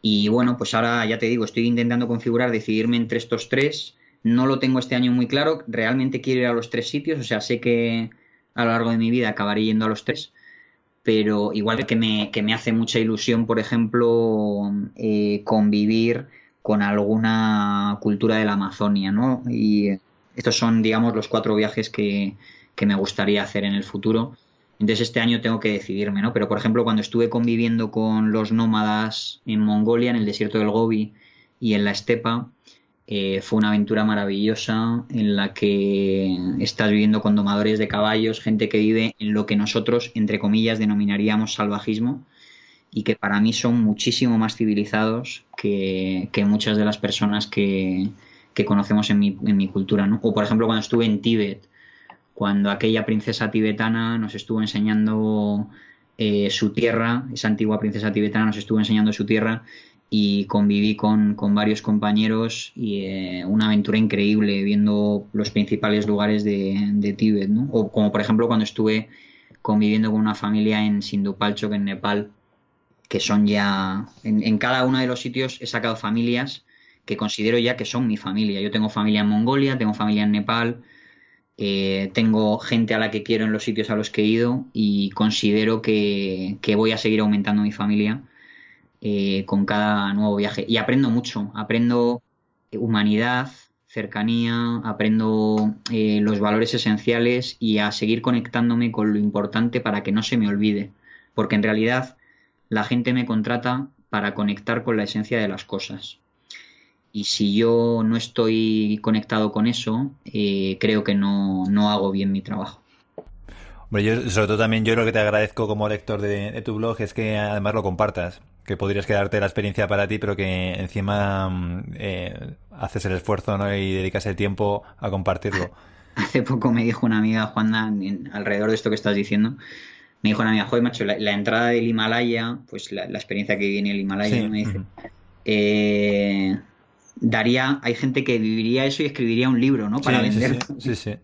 Y bueno, pues ahora ya te digo, estoy intentando decidirme entre estos 3. No lo tengo este año muy claro. Realmente quiero ir a los 3 sitios. O sea, sé que a lo largo de mi vida acabaré yendo a los 3. Pero igual que me hace mucha ilusión, por ejemplo, convivir con alguna cultura de la Amazonia, ¿no? Y estos son, digamos, los 4 viajes que me gustaría hacer en el futuro. Entonces este año tengo que decidirme, ¿no? Pero por ejemplo, cuando estuve conviviendo con los nómadas en Mongolia, en el desierto del Gobi y en la estepa, fue una aventura maravillosa en la que estás viviendo con domadores de caballos, gente que vive en lo que nosotros, entre comillas, denominaríamos salvajismo y que para mí son muchísimo más civilizados que muchas de las personas que conocemos en mi cultura, ¿no? O por ejemplo, cuando estuve en Tíbet, cuando aquella princesa tibetana nos estuvo enseñando su tierra, esa antigua princesa tibetana nos estuvo enseñando su tierra y conviví con varios compañeros y una aventura increíble viendo los principales lugares de Tíbet, ¿no? O como por ejemplo cuando estuve conviviendo con una familia en Sindupalchok, en Nepal, que son ya, en cada uno de los sitios he sacado familias que considero ya que son mi familia. Yo tengo familia en Mongolia, tengo familia en Nepal, tengo gente a la que quiero en los sitios a los que he ido y considero que voy a seguir aumentando mi familia con cada nuevo viaje. Y aprendo mucho, aprendo humanidad, cercanía, aprendo los valores esenciales y a seguir conectándome con lo importante para que no se me olvide. Porque en realidad la gente me contrata para conectar con la esencia de las cosas. Y si yo no estoy conectado con eso, creo que no hago bien mi trabajo. Hombre, yo, sobre todo también yo lo que te agradezco como lector de tu blog es que además lo compartas, que podrías quedarte la experiencia para ti, pero que encima haces el esfuerzo, ¿no? Y dedicas el tiempo a compartirlo. Hace poco me dijo una amiga, Juanda, alrededor de esto que estás diciendo, me dijo una amiga, joder, macho, la entrada del Himalaya, pues la experiencia que viví en el Himalaya, Sí. ¿no? Me dice, hay gente que viviría eso y escribiría un libro, ¿no? Para vender. Sí.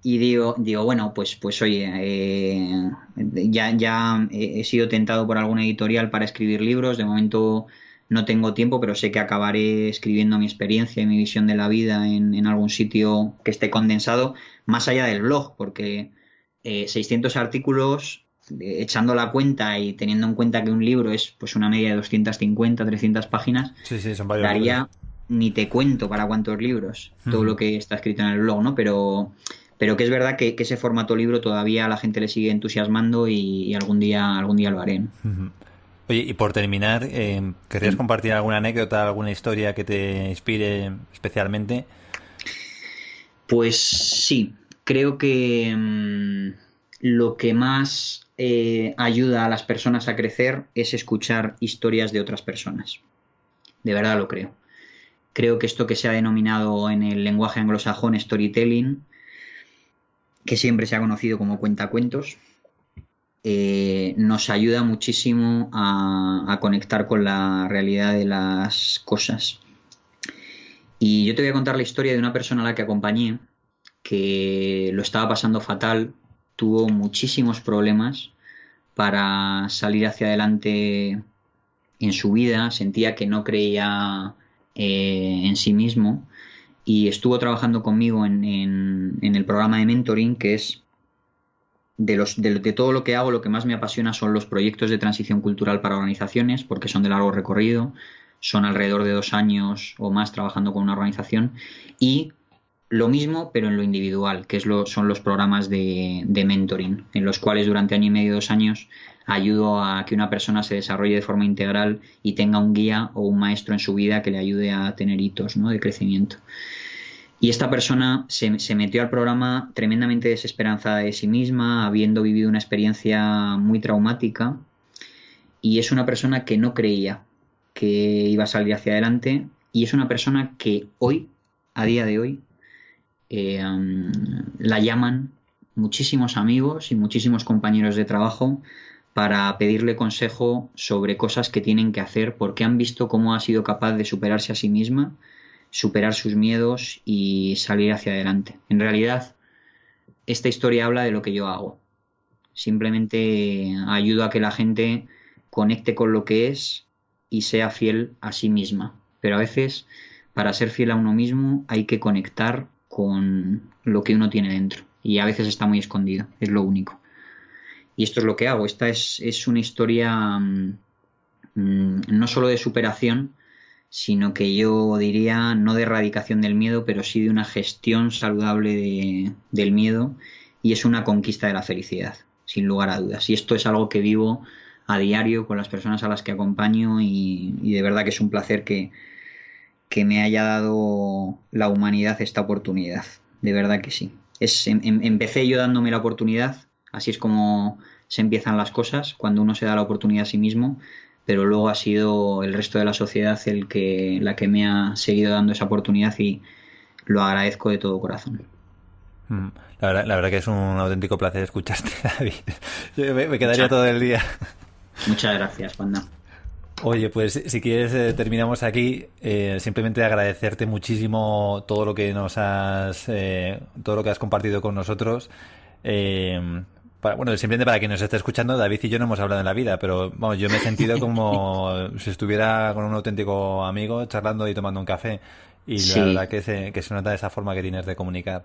Y digo, bueno, pues oye, ya he sido tentado por alguna editorial para escribir libros. De momento no tengo tiempo, pero sé que acabaré escribiendo mi experiencia y mi visión de la vida en algún sitio que esté condensado, más allá del blog, porque 600 artículos, echando la cuenta y teniendo en cuenta que un libro es pues una media de 250, 300 páginas, Sí, son varios daría, libros. ni te cuento para cuántos libros, todo lo que está escrito en el blog, ¿no? Pero que es verdad que ese formato libro todavía a la gente le sigue entusiasmando y algún día lo haré, ¿no? Oye, y por terminar, ¿querrías compartir alguna anécdota, alguna historia que te inspire especialmente? Pues sí, creo que lo que más ayuda a las personas a crecer es escuchar historias de otras personas. De verdad lo creo. Creo que esto que se ha denominado en el lenguaje anglosajón storytelling, que siempre se ha conocido como cuentacuentos, nos ayuda muchísimo a conectar con la realidad de las cosas. Y yo te voy a contar la historia de una persona a la que acompañé que lo estaba pasando fatal, tuvo muchísimos problemas para salir hacia adelante en su vida, sentía que no creía en sí mismo y estuvo trabajando conmigo en el programa de mentoring, que es de todo lo que hago, lo que más me apasiona son los proyectos de transición cultural para organizaciones, porque son de largo recorrido, son alrededor de 2 años o más trabajando con una organización, y lo mismo pero en lo individual, que son los programas de mentoring, en los cuales durante año y medio, 2 años, ayudo a que una persona se desarrolle de forma integral y tenga un guía o un maestro en su vida que le ayude a tener hitos, ¿no?, de crecimiento. Y esta persona se metió al programa tremendamente desesperanzada de sí misma, habiendo vivido una experiencia muy traumática, y es una persona que no creía que iba a salir hacia adelante, y es una persona que hoy, a día de hoy, la llaman muchísimos amigos y muchísimos compañeros de trabajo para pedirle consejo sobre cosas que tienen que hacer, porque han visto cómo ha sido capaz de superarse a sí misma, superar sus miedos y salir hacia adelante. En realidad, esta historia habla de lo que yo hago. Simplemente ayudo a que la gente conecte con lo que es y sea fiel a sí misma. Pero a veces, para ser fiel a uno mismo, hay que conectar con lo que uno tiene dentro. Y a veces está muy escondido, es lo único. Y esto es lo que hago. Esta es una historia no solo de superación, sino que yo diría no de erradicación del miedo, pero sí de una gestión saludable del miedo, y es una conquista de la felicidad, sin lugar a dudas. Y esto es algo que vivo a diario con las personas a las que acompaño, y de verdad que es un placer que me haya dado la humanidad esta oportunidad. De verdad que sí. Empecé yo dándome la oportunidad, así es como se empiezan las cosas, cuando uno se da la oportunidad a sí mismo, pero luego ha sido el resto de la sociedad la que me ha seguido dando esa oportunidad, y lo agradezco de todo corazón. La verdad que es un auténtico placer escucharte, David. Me quedaría todo el día. Muchas gracias, Juanda. Oye, pues si quieres terminamos aquí. Simplemente agradecerte muchísimo todo lo que todo lo que has compartido con nosotros. Simplemente para quien nos esté escuchando, David y yo no hemos hablado en la vida, pero vamos, yo me he sentido como si estuviera con un auténtico amigo charlando y tomando un café, y sí, la verdad que se nota esa forma que tienes de comunicar.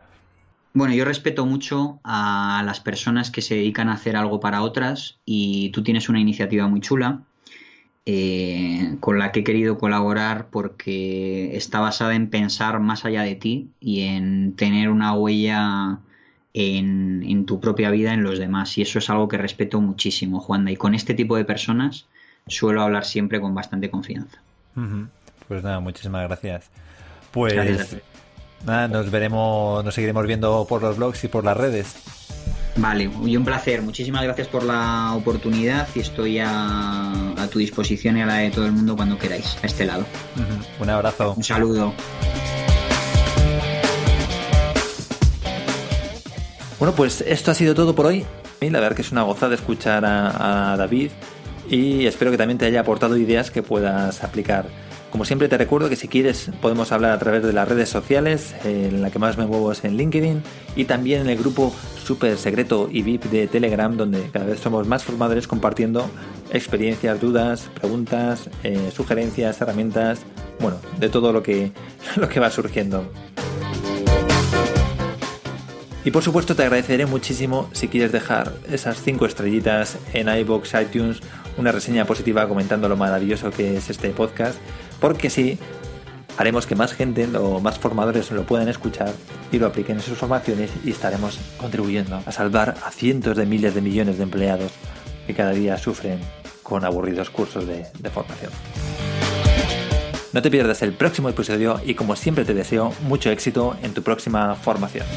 Bueno, yo respeto mucho a las personas que se dedican a hacer algo para otras, y tú tienes una iniciativa muy chula con la que he querido colaborar porque está basada en pensar más allá de ti y en tener una huella en tu propia vida, en los demás. Y eso es algo que respeto muchísimo, Juanda. Y con este tipo de personas suelo hablar siempre con bastante confianza. Pues nada, muchísimas gracias. Pues gracias. Nada, nos seguiremos viendo por los blogs y por las redes. Vale, y un placer. Muchísimas gracias por la oportunidad y estoy a tu disposición y a la de todo el mundo cuando queráis, a este lado. Un abrazo. Un saludo. Bueno, pues esto ha sido todo por hoy. Y la verdad que es una gozada escuchar a David y espero que también te haya aportado ideas que puedas aplicar. Como siempre te recuerdo que si quieres podemos hablar a través de las redes sociales, en la que más me muevo es en LinkedIn y también en el grupo súper secreto y VIP de Telegram, donde cada vez somos más formadores compartiendo experiencias, dudas, preguntas, sugerencias, herramientas, bueno, de todo lo que va surgiendo. Y por supuesto te agradeceré muchísimo si quieres dejar esas 5 estrellitas en iVoox, iTunes, una reseña positiva comentando lo maravilloso que es este podcast, porque así haremos que más gente o más formadores lo puedan escuchar y lo apliquen en sus formaciones y estaremos contribuyendo a salvar a cientos de miles de millones de empleados que cada día sufren con aburridos cursos de formación. No te pierdas el próximo episodio y como siempre te deseo mucho éxito en tu próxima formación.